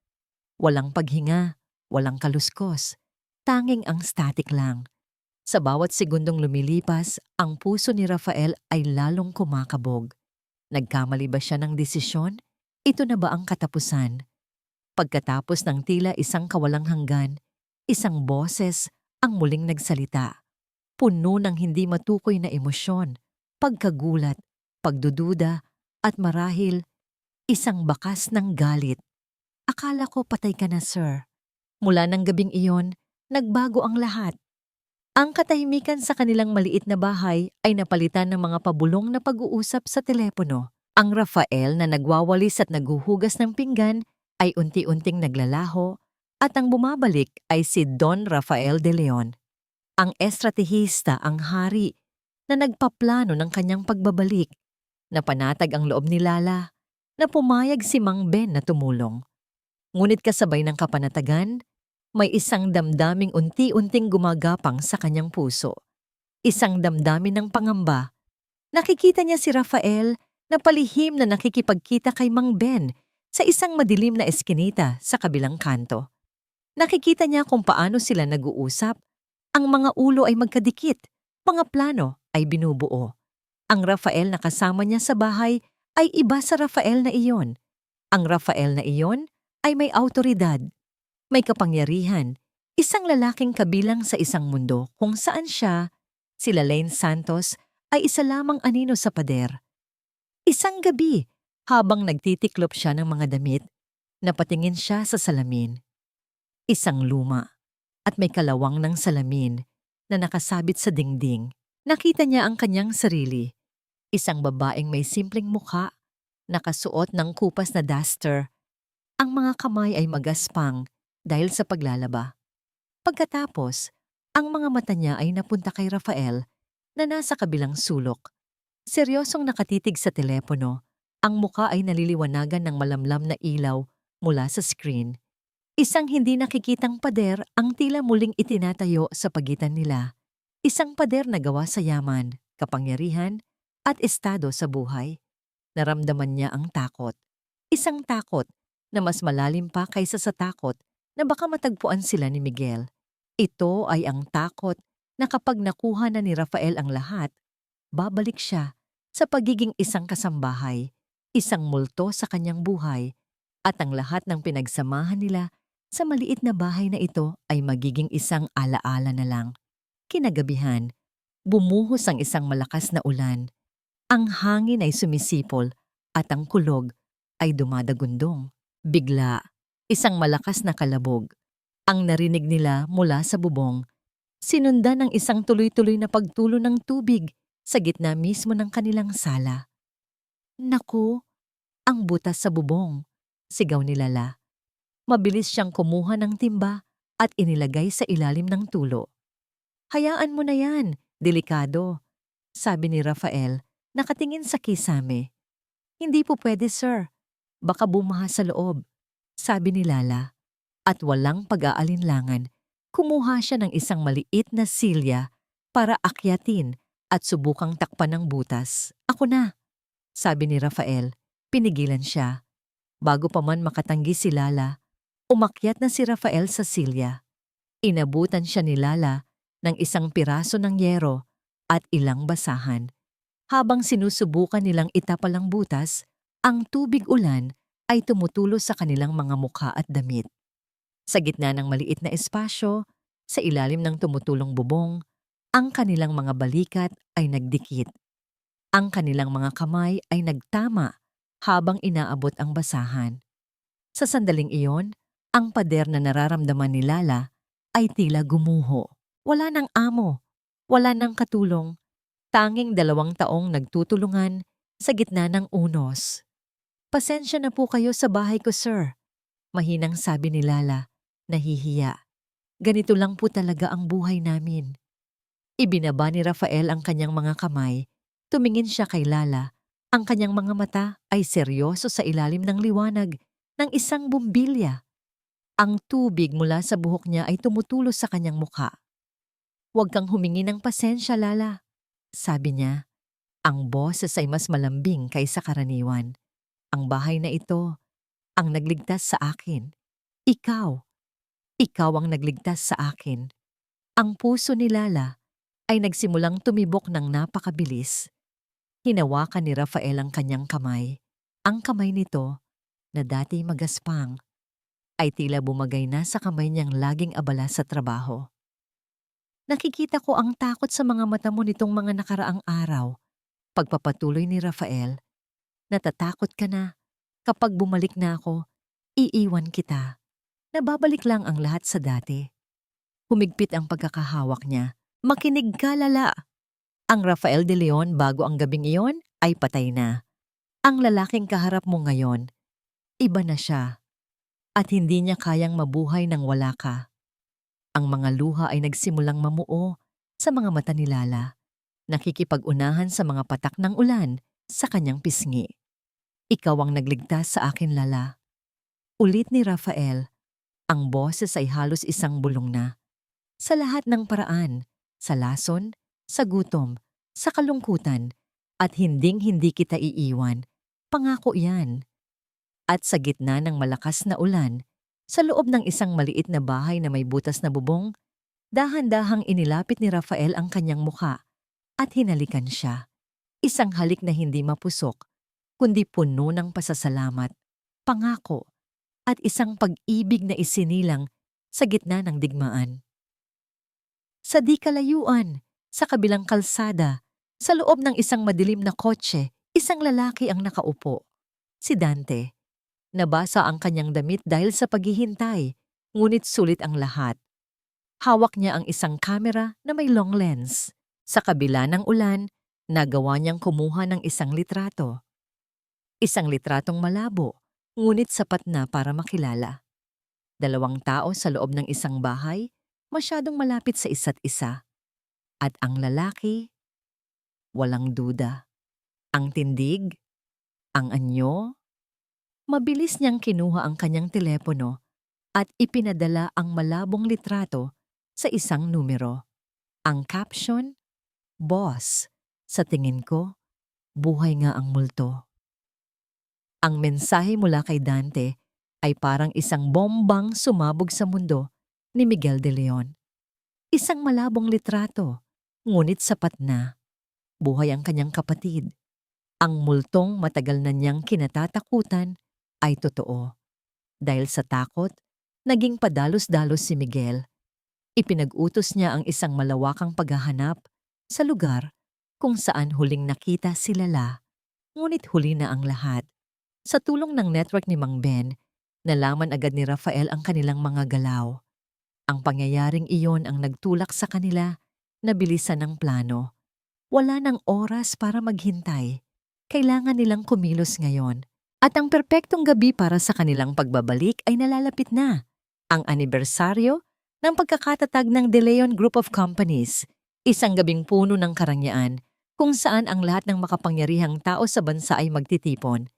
Walang paghinga, walang kaluskos, tanging ang static lang. Sa bawat segundong lumilipas, ang puso ni Rafael ay lalong kumakabog. Nagkamali ba siya ng desisyon? Ito na ba ang katapusan? Pagkatapos ng tila isang kawalang hanggan, isang boses ang muling nagsalita. Puno ng hindi matukoy na emosyon, pagkagulat, pagdududa, at marahil isang bakas ng galit. Akala ko patay ka na, sir. Mula ng gabing iyon, nagbago ang lahat. Ang katahimikan sa kanilang maliit na bahay ay napalitan ng mga pabulong na pag-uusap sa telepono. Ang Rafael na nagwawalis at naghuhugas ng pinggan ay unti-unting naglalaho at ang bumabalik ay si Don Rafael de Leon. Ang estratehista, ang hari, na nagpaplano ng kanyang pagbabalik. Napanatag ang loob ni Lala na pumayag si Mang Ben na tumulong. Ngunit kasabay ng kapanatagan, may isang damdaming unti-unting gumagapang sa kanyang puso. Isang damdamin ng pangamba. Nakikita niya si Rafael na palihim na nakikipagkita kay Mang Ben sa isang madilim na eskinita sa kabilang kanto. Nakikita niya kung paano sila nag-uusap. Ang mga ulo ay magkadikit, mga plano ay binubuo. Ang Rafael na kasama niya sa bahay ay iba sa Rafael na iyon. Ang Rafael na iyon ay may awtoridad, may kapangyarihan, isang lalaking kabilang sa isang mundo kung saan siya, si Lalaine Santos, ay isa lamang anino sa pader. Isang gabi, habang nagtitiklop siya ng mga damit, napatingin siya sa salamin. Isang luma at may kalawang ng salamin na nakasabit sa dingding. Nakita niya ang kanyang sarili. Isang babaeng may simpleng mukha, nakasuot ng kupas na duster. Ang mga kamay ay magaspang dahil sa paglalaba. Pagkatapos, ang mga mata niya ay napunta kay Rafael na nasa kabilang sulok. Seryosong nakatitig sa telepono, ang mukha ay naliliwanagan ng malamlam na ilaw mula sa screen. Isang hindi nakikitang pader ang tila muling itinatayo sa pagitan nila. Isang pader na gawa sa yaman, kapangyarihan, at estado sa buhay. Naramdaman niya ang takot. Isang takot na mas malalim pa kaysa sa takot na baka matagpuan sila ni Miguel. Ito ay ang takot na kapag nakuha na ni Rafael ang lahat, babalik siya sa pagiging isang kasambahay, isang multo sa kanyang buhay, at ang lahat ng pinagsamahan nila sa maliit na bahay na ito ay magiging isang alaala na lang. Kinagabihan, bumuhos ang isang malakas na ulan. Ang hangin ay sumisipol at ang kulog ay dumadagundong. Bigla, isang malakas na kalabog. Ang narinig nila mula sa bubong, sinundan ng isang tuloy-tuloy na pagtulo ng tubig sa gitna mismo ng kanilang sala. Naku, ang butas sa bubong, sigaw ni Lala. Mabilis siyang kumuha ng timba at inilagay sa ilalim ng tulo. Hayaan mo na yan, delikado, sabi ni Rafael, nakatingin sa kisame. Hindi po pwede, sir. Baka bumaha sa loob, sabi ni Lala. At walang pag-aalinlangan, kumuha siya ng isang maliit na silya para akyatin at subukang takpan ng butas. Ako na, sabi ni Rafael. Pinigilan siya. Bago pa man makatanggi si Lala, umakyat na si Rafael sa silya. Inabutan siya ni Lala ng isang piraso ng yero at ilang basahan. Habang sinusubukan nilang itapal ang butas, ang tubig ulan ay tumutulo sa kanilang mga mukha at damit. Sa gitna ng maliit na espasyo, sa ilalim ng tumutulong bubong, ang kanilang mga balikat ay nagdikit. Ang kanilang mga kamay ay nagtama habang inaabot ang basahan. Sa sandaling iyon, ang pader na nararamdaman ni Lala ay tila gumuho. Wala ng amo, wala ng katulong, tanging 2 taong nagtutulungan sa gitna ng unos. Pasensya na po kayo sa bahay ko, sir, mahinang sabi ni Lala, nahihiya. Ganito lang po talaga ang buhay namin. Ibinaba ni Rafael ang kanyang mga kamay, tumingin siya kay Lala. Ang kanyang mga mata ay seryoso sa ilalim ng liwanag ng isang bumbilya. Ang tubig mula sa buhok niya ay tumutulo sa kanyang mukha. Huwag kang humingi ng pasensya, Lala, sabi niya. Ang boses ay mas malambing kaysa karaniwan. Ang bahay na ito ang nagligtas sa akin. Ikaw, ikaw ang nagligtas sa akin. Ang puso ni Lala ay nagsimulang tumibok ng napakabilis. Hinawakan ni Rafael ang kanyang kamay. Ang kamay nito, na dati magaspang, ay tila bumagay na sa kamay niyang laging abala sa trabaho. Nakikita ko ang takot sa mga mata mo nitong mga nakaraang araw. Pagpapatuloy ni Rafael, natatakot ka na. Kapag bumalik na ako, iiwan kita. Nababalik lang ang lahat sa dati. Humigpit ang pagkakahawak niya. Makinig ka, Lala. Ang Rafael de Leon bago ang gabing iyon ay patay na. Ang lalaking kaharap mo ngayon, iba na siya. At hindi niya kayang mabuhay nang wala ka. Ang mga luha ay nagsimulang mamuo sa mga mata ni Lala. Nakikipag-unahan sa mga patak ng ulan sa kanyang pisngi. Ikaw ang nagligtas sa akin, Lala. Ulit ni Rafael, ang boses ay halos isang bulong na. Sa lahat ng paraan, sa lason, sa gutom, sa kalungkutan, at hinding-hindi kita iiwan. Pangako yan. At sa gitna ng malakas na ulan, sa loob ng isang maliit na bahay na may butas na bubong, dahan-dahang inilapit ni Rafael ang kanyang muka at hinalikan siya. Isang halik na hindi mapusok, kundi puno ng pasasalamat, pangako, at isang pag-ibig na isinilang sa gitna ng digmaan. Sa di kalayuan, sa kabilang kalsada, sa loob ng isang madilim na kotse, isang lalaki ang nakaupo. Si Dante. Nabasa ang kanyang damit dahil sa paghihintay, ngunit sulit ang lahat. Hawak niya ang isang kamera na may long lens. Sa kabila ng ulan, nagawa niyang kumuha ng isang litrato. Isang litratong malabo, ngunit sapat na para makilala. 2 tao sa loob ng isang bahay, masyadong malapit sa isa't isa. At ang lalaki, walang duda. Ang tindig, ang anyo. Mabilis niyang kinuha ang kanyang telepono at ipinadala ang malabong litrato sa isang numero. Ang caption, "Boss, sa tingin ko, buhay nga ang multo." Ang mensahe mula kay Dante ay parang isang bombang sumabog sa mundo ni Miguel de Leon. Isang malabong litrato, ngunit sapat na. Buhay ang kanyang kapatid. Ang multong matagal na niyang kinatatakutan ay totoo. Dahil sa takot, naging padalos-dalos si Miguel. Ipinag-utos niya ang isang malawakang paghahanap sa lugar kung saan huling nakita si Lala. Ngunit huli na ang lahat. Sa tulong ng network ni Mang Ben, nalaman agad ni Rafael ang kanilang mga galaw. Ang pangyayaring iyon ang nagtulak sa kanila na bilisan ng plano. Wala nang oras para maghintay. Kailangan nilang kumilos ngayon. At ang perpektong gabi para sa kanilang pagbabalik ay nalalapit na. Ang anibersaryo ng pagkakatatag ng De Leon Group of Companies, isang gabing puno ng karangyaan kung saan ang lahat ng makapangyarihang tao sa bansa ay magtitipon.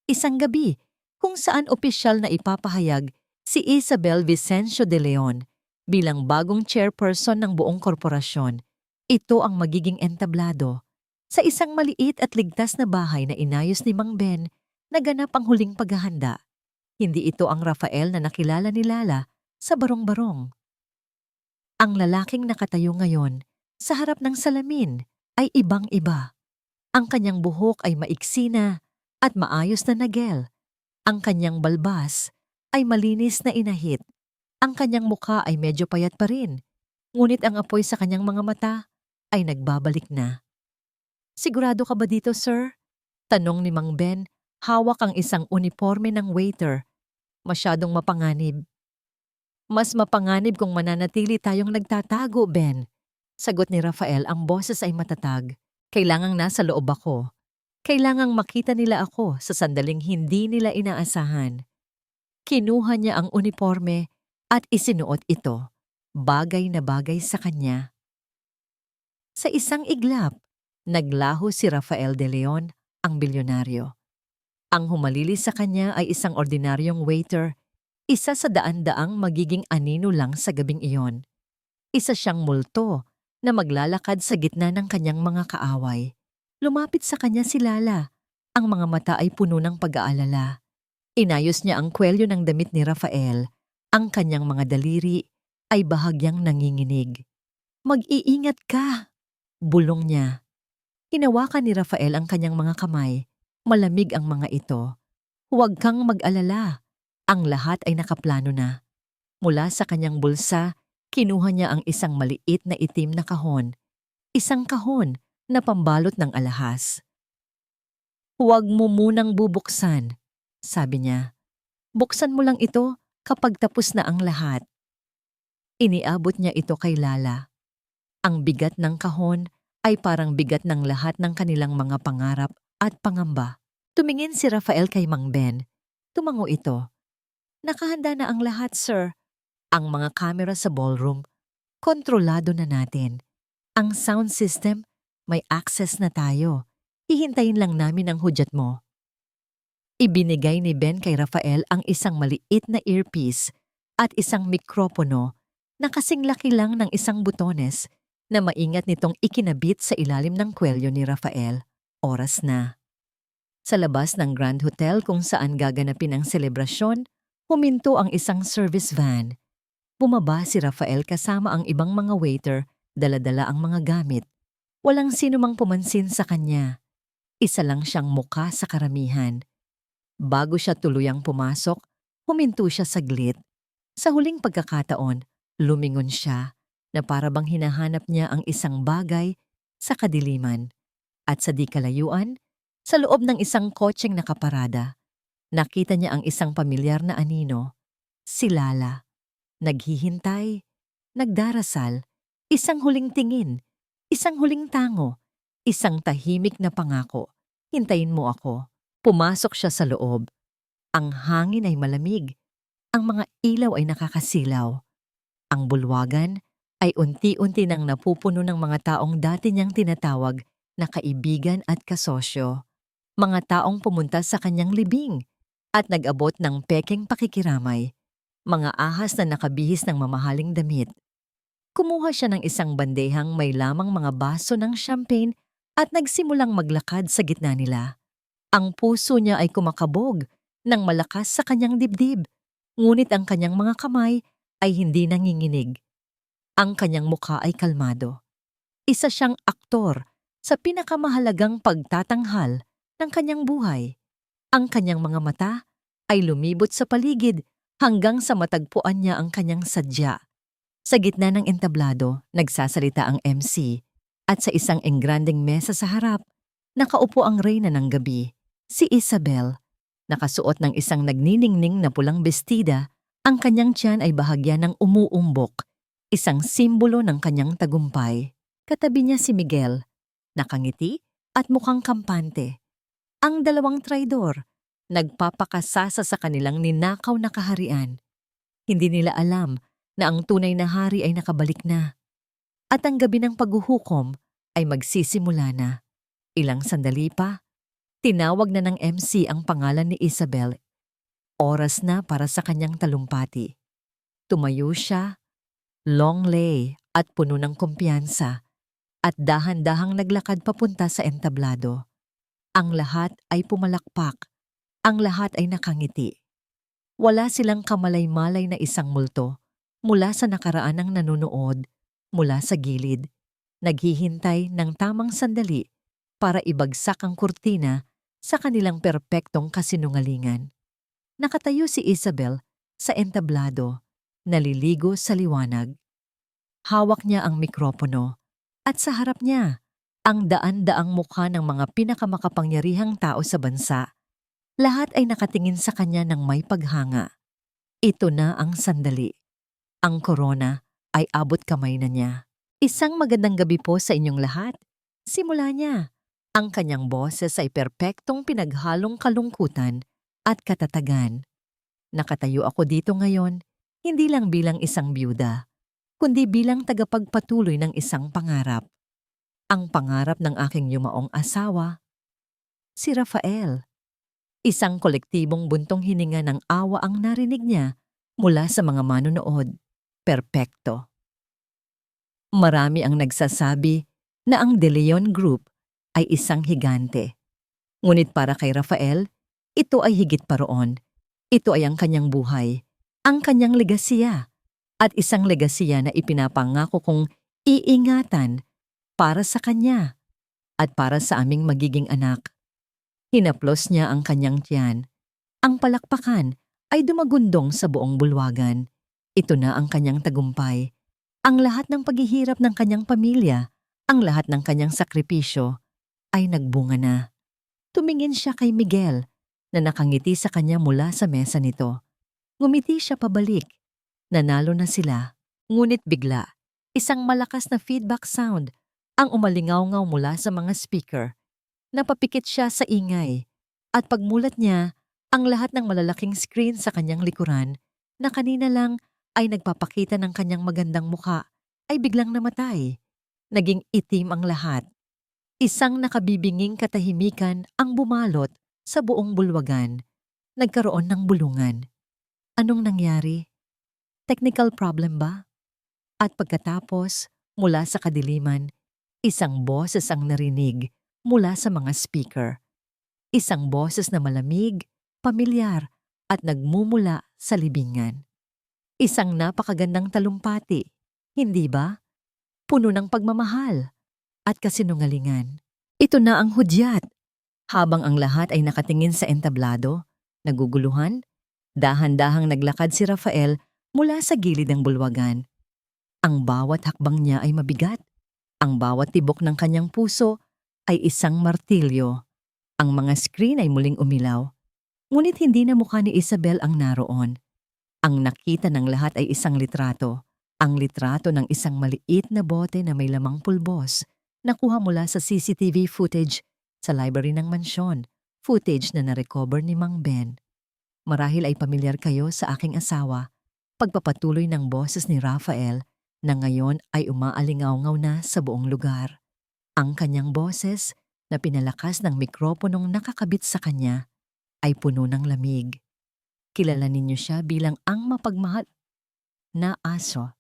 Isang gabi kung saan opisyal na ipapahayag si Isabel Vicencio de Leon bilang bagong chairperson ng buong korporasyon. Ito ang magiging entablado sa isang maliit at ligtas na bahay na inayos ni Mang Ben. Naganap ang huling paghahanda. Hindi ito ang Rafael na nakilala ni Lala sa barong-barong. Ang lalaking nakatayo ngayon sa harap ng salamin ay ibang-iba. Ang kanyang buhok ay maiksi na at maayos na nagel. Ang kanyang balbas ay malinis na inahit. Ang kanyang mukha ay medyo payat pa rin, ngunit ang apoy sa kanyang mga mata ay nagbabalik na. "Sigurado ka ba dito, sir?" Tanong ni Mang Ben. Hawak ang isang uniforme ng waiter. Masyadong mapanganib. "Mas mapanganib kung mananatili tayong nagtatago, Ben." Sagot ni Rafael, ang boses ay matatag. "Kailangang nasa loob ako. Kailangang makita nila ako sa sandaling hindi nila inaasahan." Kinuha niya ang uniforme at isinuot ito. Bagay na bagay sa kanya. Sa isang iglap, naglaho si Rafael de Leon, ang bilyonaryo. Ang humalili sa kanya ay isang ordinaryong waiter, isa sa daan-daang magiging anino lang sa gabing iyon. Isa siyang multo na maglalakad sa gitna ng kanyang mga kaaway. Lumapit sa kanya si Lala. Ang mga mata ay puno ng pag-aalala. Inayos niya ang kwelyo ng damit ni Rafael. Ang kanyang mga daliri ay bahagyang nanginginig. "Mag-iingat ka!" bulong niya. Hinawakan ni Rafael ang kanyang mga kamay. Malamig ang mga ito. "Huwag kang mag-alala. Ang lahat ay nakaplano na." Mula sa kanyang bulsa, kinuha niya ang isang maliit na itim na kahon. Isang kahon na pambalot ng alahas. "Huwag mo munang bubuksan," sabi niya. "Buksan mo lang ito kapag tapos na ang lahat." Iniabot niya ito kay Lala. Ang bigat ng kahon ay parang bigat ng lahat ng kanilang mga pangarap at pangamba. Tumingin si Rafael kay Mang Ben. Tumango ito. "Nakahanda na ang lahat, sir. Ang mga kamera sa ballroom, kontrolado na natin. Ang sound system, may access na tayo. Hihintayin lang namin ang hudyat mo." Ibinigay ni Ben kay Rafael ang isang maliit na earpiece at isang mikropono na kasing laki lang ng isang butones na maingat nitong ikinabit sa ilalim ng kwelyo ni Rafael. Oras na. Sa labas ng Grand Hotel kung saan gaganapin ang selebrasyon, huminto ang isang service van. Bumaba si Rafael kasama ang ibang mga waiter, dala-dala ang mga gamit. Walang sino mang pumansin sa kanya. Isa lang siyang muka sa karamihan. Bago siya tuluyang pumasok, huminto siya saglit. Sa huling pagkakataon, lumingon siya na para bang hinahanap niya ang isang bagay sa kadiliman. At sa di kalayuan, sa loob ng isang kotseng nakaparada, nakita niya ang isang pamilyar na anino, si Lala. Naghihintay, nagdarasal, isang huling tingin, isang huling tango, isang tahimik na pangako. "Hintayin mo ako." Pumasok siya sa loob. Ang hangin ay malamig. Ang mga ilaw ay nakakasilaw. Ang bulwagan ay unti-unti nang napupuno ng mga taong dati niyang tinatawag na kaibigan at kasosyo. Mga taong pumunta sa kanyang libing at nag-abot ng pekeng pakikiramay. Mga ahas na nakabihis ng mamahaling damit. Kumuha siya ng isang bandehang may lamang mga baso ng champagne at nagsimulang maglakad sa gitna nila. Ang puso niya ay kumakabog ng malakas sa kanyang dibdib, ngunit ang kanyang mga kamay ay hindi nanginginig. Ang kanyang mukha ay kalmado. Isa siyang aktor sa pinakamahalagang pagtatanghal ng kanyang buhay. Ang kanyang mga mata ay lumibot sa paligid hanggang sa matagpuan niya ang kanyang sadya. Sa gitna ng entablado, nagsasalita ang MC at sa isang engrandeng mesa sa harap, nakaupo ang reyna ng gabi, si Isabel. Nakasuot ng isang nagniningning na pulang bestida, ang kanyang tiyan ay bahagya ng umuumbok, isang simbolo ng kanyang tagumpay. Katabi niya si Miguel, nakangiti at mukhang kampante. Ang dalawang traidor, nagpapakasasa sa kanilang ninakaw na kaharian. Hindi nila alam na ang tunay na hari ay nakabalik na. At ang gabi ng paghuhukom ay magsisimula na. Ilang sandali pa, tinawag na ng MC ang pangalan ni Isabel. Oras na para sa kanyang talumpati. Tumayo siya, long lay at puno ng kumpiyansa, at dahan-dahang naglakad papunta sa entablado. Ang lahat ay pumalakpak. Ang lahat ay nakangiti. Wala silang kamalay-malay na isang multo mula sa nakaraan ng nanonood, mula sa gilid, naghihintay ng tamang sandali para ibagsak ang kurtina sa kanilang perpektong kasinungalingan. Nakatayo si Isabel sa entablado, naliligo sa liwanag. Hawak niya ang mikropono at sa harap niya ang daan-daang mukha ng mga pinakamakapangyarihang tao sa bansa. Lahat ay nakatingin sa kanya ng may paghanga. Ito na ang sandali. Ang korona ay abot kamay na niya. "Isang magandang gabi po sa inyong lahat." Simula niya. Ang kanyang boses ay perpektong pinaghalong kalungkutan at katatagan. "Nakatayo ako dito ngayon, hindi lang bilang isang byuda, kundi bilang tagapagpatuloy ng isang pangarap. Ang pangarap ng aking yumaong asawa, si Rafael." Isang kolektibong buntong hininga ng awa ang narinig niya mula sa mga manonood. Perpekto. Marami ang nagsasabi na ang De Leon Group ay isang higante. Ngunit para kay Rafael, ito ay higit pa roon. Ito ay ang kanyang buhay, ang kanyang legasiya, at isang legasiya na ipinapangako kong iingatan para sa kanya at para sa aming magiging anak. Hinaplos niya ang kanyang tiyan. Ang palakpakan ay dumagundong sa buong bulwagan. Ito na ang kanyang tagumpay. Ang lahat ng paghihirap ng kanyang pamilya, ang lahat ng kanyang sakripisyo, ay nagbunga na. Tumingin siya kay Miguel na nakangiti sa kanya mula sa mesa nito. Ngumiti siya pabalik. Nanalo na sila. Ngunit bigla, isang malakas na feedback sound ang umalingaw-ngaw mula sa mga speaker. Napapikit siya sa ingay at pagmulat niya, ang lahat ng malalaking screen sa kanyang likuran na kanina lang ay nagpapakita ng kanyang magandang muka ay biglang namatay. Naging itim ang lahat. Isang nakabibinging katahimikan ang bumalot sa buong bulwagan. Nagkaroon ng bulungan. Anong nangyari? Technical problem ba? At pagkatapos, mula sa kadiliman, isang boses ang narinig mula sa mga speaker. Isang boses na malamig, pamilyar, at nagmumula sa libingan. Isang napakagandang talumpati, hindi ba? Puno ng pagmamahal at kasinungalingan. Ito na ang hudyat. Habang ang lahat ay nakatingin sa entablado, naguguluhan, dahan-dahang naglakad si Rafael mula sa gilid ng bulwagan. Ang bawat hakbang niya ay mabigat. Ang bawat tibok ng kanyang puso ay isang martilyo. Ang mga screen ay muling umilaw. Ngunit hindi na mukha ni Isabel ang naroon. Ang nakita ng lahat ay isang litrato. Ang litrato ng isang maliit na bote na may lamang pulbos. Nakuha mula sa CCTV footage sa library ng mansyon. Footage na narecover ni Mang Ben. Marahil ay pamilyar kayo sa aking asawa. Pagpapatuloy ng boses ni Rafael na ngayon ay umaalingaw-ngaw na sa buong lugar. Ang kanyang boses na pinalakas ng mikroponong nakakabit sa kanya ay puno ng lamig. Kilala ninyo siya bilang ang mapagmahal na aso.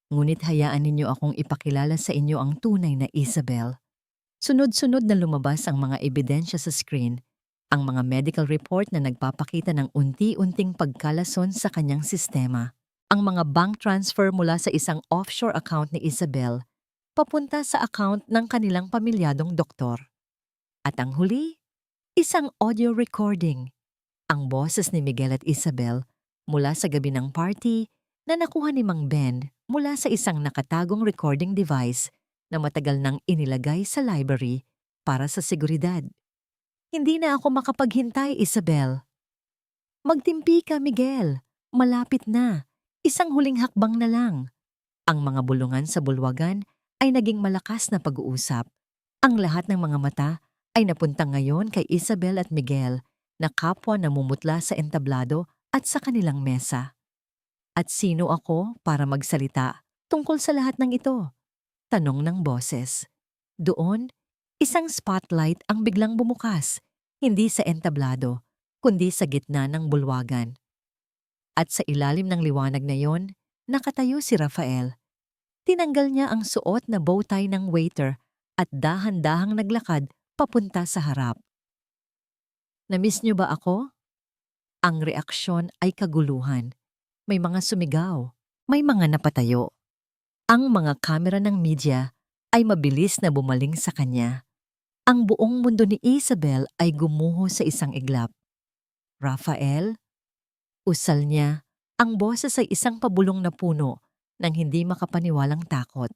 Ngunit hayaan ninyo akong ipakilala sa inyo ang tunay na Isabel. Sunod-sunod na lumabas ang mga ebidensya sa screen, ang mga medical report na nagpapakita ng unti-unting pagkalason sa kanyang sistema, ang mga bank transfer mula sa isang offshore account ni Isabel papunta sa account ng kanilang pamilyadong doktor. At ang huli, isang audio recording. Ang boses ni Miguel at Isabel mula sa gabi ng party na nakuha ni Mang Ben mula sa isang nakatagong recording device na matagal nang inilagay sa library para sa seguridad. Hindi na ako makapaghintay, Isabel. Magtimpi ka, Miguel. Malapit na. Isang huling hakbang na lang. Ang mga bulungan sa bulwagan ay naging malakas na pag-uusap. Ang lahat ng mga mata ay napunta ngayon kay Isabel at Miguel na kapwa namumutla sa entablado at sa kanilang mesa. At sino ako para magsalita tungkol sa lahat ng ito? Tanong ng boses. Doon, isang spotlight ang biglang bumukas, hindi sa entablado, kundi sa gitna ng bulwagan. At sa ilalim ng liwanag na yon, nakatayo si Rafael. Tinanggal niya ang suot na bowtie ng waiter at dahan-dahang naglakad papunta sa harap. Namiss niyo ba ako? Ang reaksyon ay kaguluhan. May mga sumigaw, may mga napatayo. Ang mga kamera ng media ay mabilis na bumaling sa kanya. Ang buong mundo ni Isabel ay gumuho sa isang iglap. Rafael? Usal niya, ang boses ay isang pabulong na puno ng hindi makapaniwalang takot.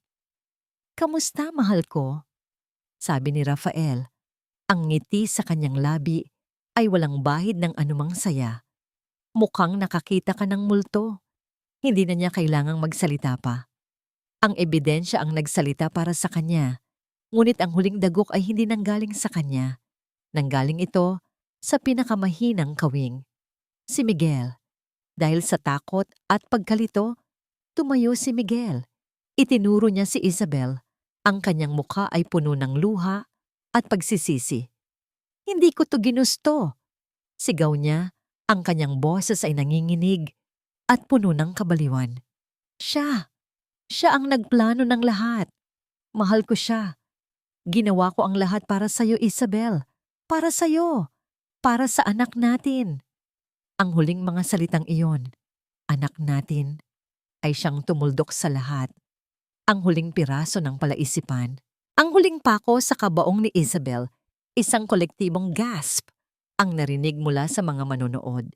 Kamusta, mahal ko? Sabi ni Rafael. Ang ngiti sa kanyang labi ay walang bahid ng anumang saya. Mukhang nakakita ka ng multo. Hindi na niya kailangang magsalita pa. Ang ebidensya ang nagsalita para sa kanya. Ngunit ang huling dagok ay hindi nanggaling sa kanya. Nanggaling ito sa pinakamahinang kawing. Si Miguel. Dahil sa takot at pagkalito, tumayo si Miguel. Itinuro niya si Isabel. Ang kanyang mukha ay puno ng luha at pagsisisi. Hindi ko to ginusto. Sigaw niya, ang kanyang boses ay nanginginig at puno ng kabaliwan. Siya ang nagplano ng lahat. Mahal ko siya. Ginawa ko ang lahat para sa'yo, Isabel. Para sa'yo. Para sa anak natin. Ang huling mga salitang iyon, anak natin, ay siyang tumuldok sa lahat. Ang huling piraso ng palaisipan. Ang huling pako sa kabaong ni Isabel, isang kolektibong gasp ang narinig mula sa mga manonood.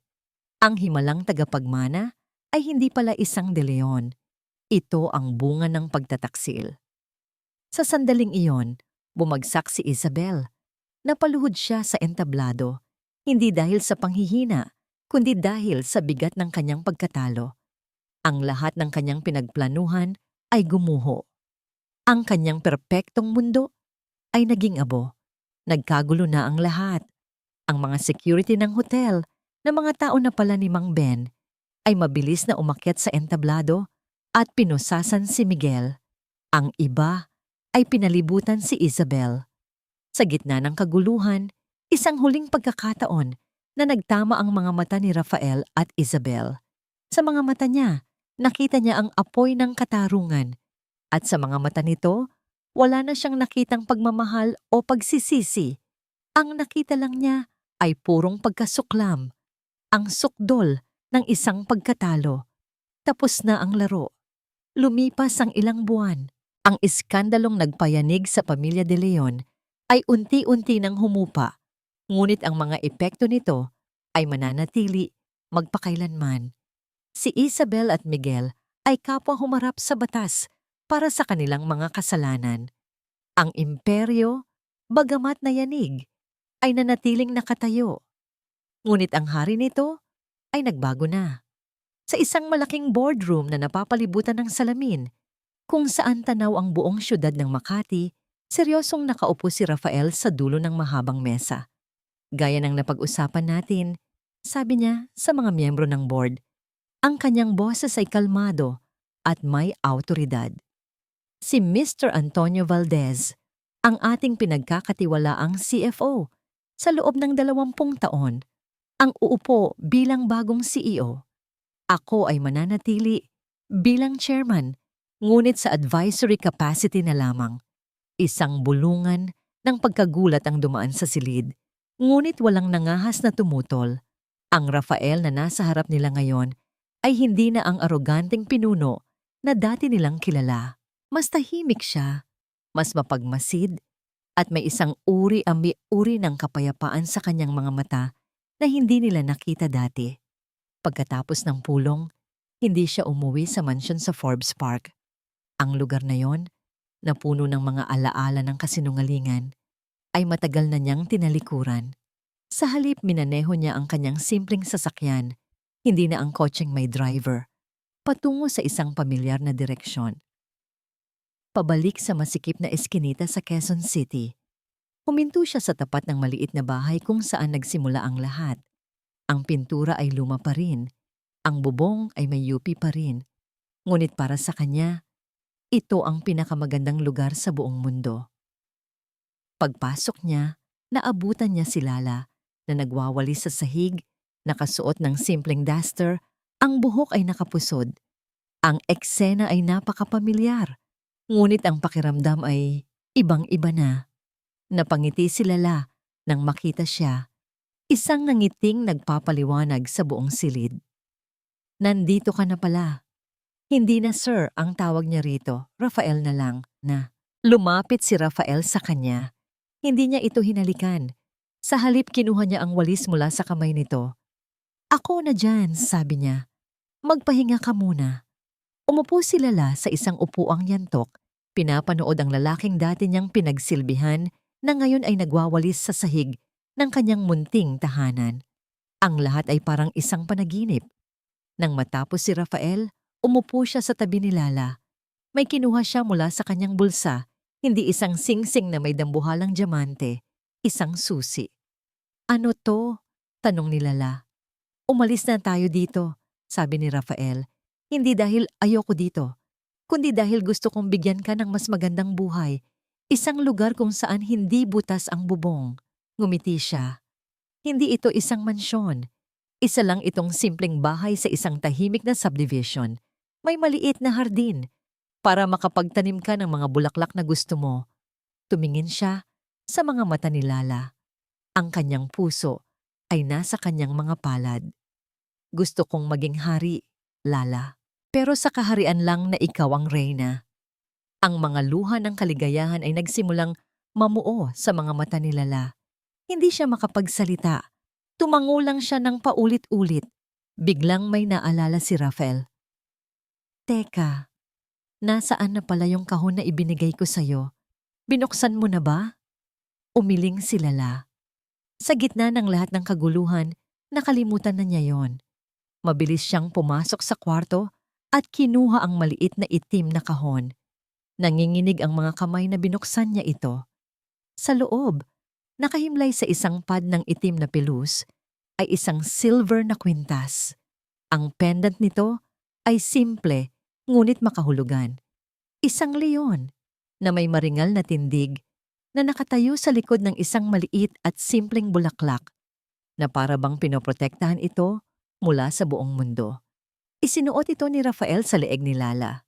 Ang himalang tagapagmana ay hindi pala isang De Leon. Ito ang bunga ng pagtataksil. Sa sandaling iyon, bumagsak si Isabel. Napaluhod siya sa entablado, hindi dahil sa panghihina, kundi dahil sa bigat ng kanyang pagkatalo. Ang lahat ng kanyang pinagplanuhan ay gumuho. Ang kanyang perpektong mundo ay naging abo. Nagkagulo na ang lahat. Ang mga security ng hotel na mga tao na pala ni Mang Ben ay mabilis na umakyat sa entablado at pinusasan si Miguel. Ang iba ay pinalibutan si Isabel. Sa gitna ng kaguluhan, isang huling pagkakataon na nagtama ang mga mata ni Rafael at Isabel. Sa mga mata niya, nakita niya ang apoy ng katarungan. At sa mga mata nito, wala na siyang nakitang pagmamahal o pagsisisi. Ang nakita lang niya ay purong pagkasuklam. Ang sukdol ng isang pagkatalo. Tapos na ang laro. Lumipas ang ilang buwan. Ang iskandalong nagpayanig sa pamilya de Leon ay unti-unti nang humupa. Ngunit ang mga epekto nito ay mananatili magpakailanman. Si Isabel at Miguel ay kapwa humarap sa batas para sa kanilang mga kasalanan. Ang imperyo, bagamat nayanig, ay nanatiling nakatayo. Ngunit ang hari nito ay nagbago na. Sa isang malaking boardroom na napapalibutan ng salamin, kung saan tanaw ang buong syudad ng Makati, seryosong nakaupo si Rafael sa dulo ng mahabang mesa. Gaya ng napag-usapan natin, sabi niya sa mga miyembro ng board, ang kanyang boses ay kalmado at may awtoridad. Si Mr. Antonio Valdez, ang ating pinagkakatiwalaang CFO, sa loob ng 20 taon, ang uupo bilang bagong CEO. Ako ay mananatili bilang chairman, ngunit sa advisory capacity na lamang. Isang bulungan ng pagkagulat ang dumaan sa silid, ngunit walang nangahas na tumutol. Ang Rafael na nasa harap nila ngayon ay hindi na ang aroganteng pinuno na dati nilang kilala. Mas tahimik siya, mas mapagmasid, at may isang uri ng kapayapaan sa kanyang mga mata na hindi nila nakita dati. Pagkatapos ng pulong, hindi siya umuwi sa mansyon sa Forbes Park. Ang lugar na yon, na puno ng mga alaala ng kasinungalingan, ay matagal na niyang tinalikuran. Sa halip minaneho niya ang kanyang simpleng sasakyan, hindi na ang kotseng may driver, patungo sa isang pamilyar na direksyon. Pabalik sa masikip na eskinita sa Quezon City. Huminto siya sa tapat ng maliit na bahay kung saan nagsimula ang lahat. Ang pintura ay luma pa rin, ang bubong ay may yupi pa rin. Ngunit para sa kanya, ito ang pinakamagandang lugar sa buong mundo. Pagpasok niya, naabutan niya si Lala na nagwawalis sa sahig, nakasuot ng simpleng duster, ang buhok ay nakapusod. Ang eksena ay napakapamilyar, ngunit ang pakiramdam ay ibang-iba na. Napangiti si Lala nang makita siya, isang nangiting nagpapaliwanag sa buong silid. Nandito ka na pala. Hindi na sir ang tawag niya rito, Rafael na lang, na. Lumapit si Rafael sa kanya. Hindi niya ito hinalikan. Sa halip kinuha niya ang walis mula sa kamay nito. Ako na dyan, sabi niya. Magpahinga ka muna. Umupo si Lala sa isang upuang yantok. Pinapanood ang lalaking dati niyang pinagsilbihan na ngayon ay nagwawalis sa sahig ng kanyang munting tahanan. Ang lahat ay parang isang panaginip. Nang matapos si Rafael, umupo siya sa tabi ni Lala. May kinuha siya mula sa kanyang bulsa, hindi isang singsing na may dambuhalang diamante, isang susi. Ano to? Tanong ni Lala. Umalis na tayo dito, sabi ni Rafael. Hindi dahil ayoko dito, kundi dahil gusto kong bigyan ka ng mas magandang buhay. Isang lugar kung saan hindi butas ang bubong. Ngumiti siya. Hindi ito isang mansyon. Isa lang itong simpleng bahay sa isang tahimik na subdivision. May maliit na hardin para makapagtanim ka ng mga bulaklak na gusto mo. Tumingin siya sa mga mata ni Lala. Ang kanyang puso ay nasa kanyang mga palad. Gusto kong maging hari, Lala. Pero sa kaharian lang na ikaw ang reyna. Ang mga luha ng kaligayahan ay nagsimulang mamuo sa mga mata ni Lala. Hindi siya makapagsalita. Tumango lang siya ng paulit-ulit. Biglang may naalala si Rafael. Teka, nasaan na pala yung kahon na ibinigay ko sa'yo? Binuksan mo na ba? Umiling si Lala. Sa gitna ng lahat ng kaguluhan, nakalimutan na niya yon. Mabilis siyang pumasok sa kwarto at kinuha ang maliit na itim na kahon. Nanginginig ang mga kamay na binuksan niya ito. Sa loob, nakahimlay sa isang pad ng itim na pelus, ay isang silver na kwintas. Ang pendant nito ay simple ngunit makahulugan. Isang leon na may maringal na tindig na nakatayo sa likod ng isang maliit at simpleng bulaklak na para bang pinoprotektahan ito mula sa buong mundo. Isinuot ito ni Rafael sa leeg ni Lala.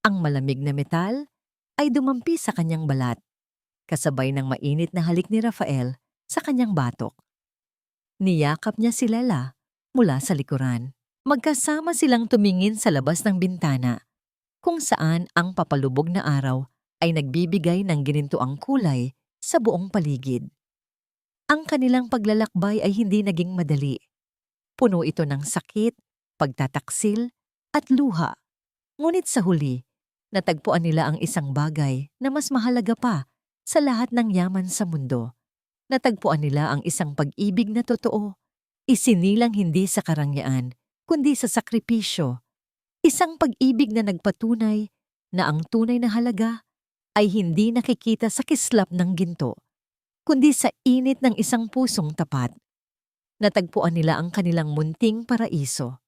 Ang malamig na metal ay dumampi sa kanyang balat, kasabay ng mainit na halik ni Rafael sa kanyang batok. Niyakap niya si Lala mula sa likuran. Magkasama silang tumingin sa labas ng bintana, kung saan ang papalubog na araw ay nagbibigay ng ginintuang kulay sa buong paligid. Ang kanilang paglalakbay ay hindi naging madali. Puno ito ng sakit, pagtataksil, at luha. Ngunit sa huli, natagpuan nila ang isang bagay na mas mahalaga pa sa lahat ng yaman sa mundo. Natagpuan nila ang isang pag-ibig na totoo, isinilang hindi sa karangyaan, kundi sa sakripisyo. Isang pag-ibig na nagpatunay na ang tunay na halaga ay hindi nakikita sa kislap ng ginto, kundi sa init ng isang pusong tapat. Natagpuan nila ang kanilang munting paraiso.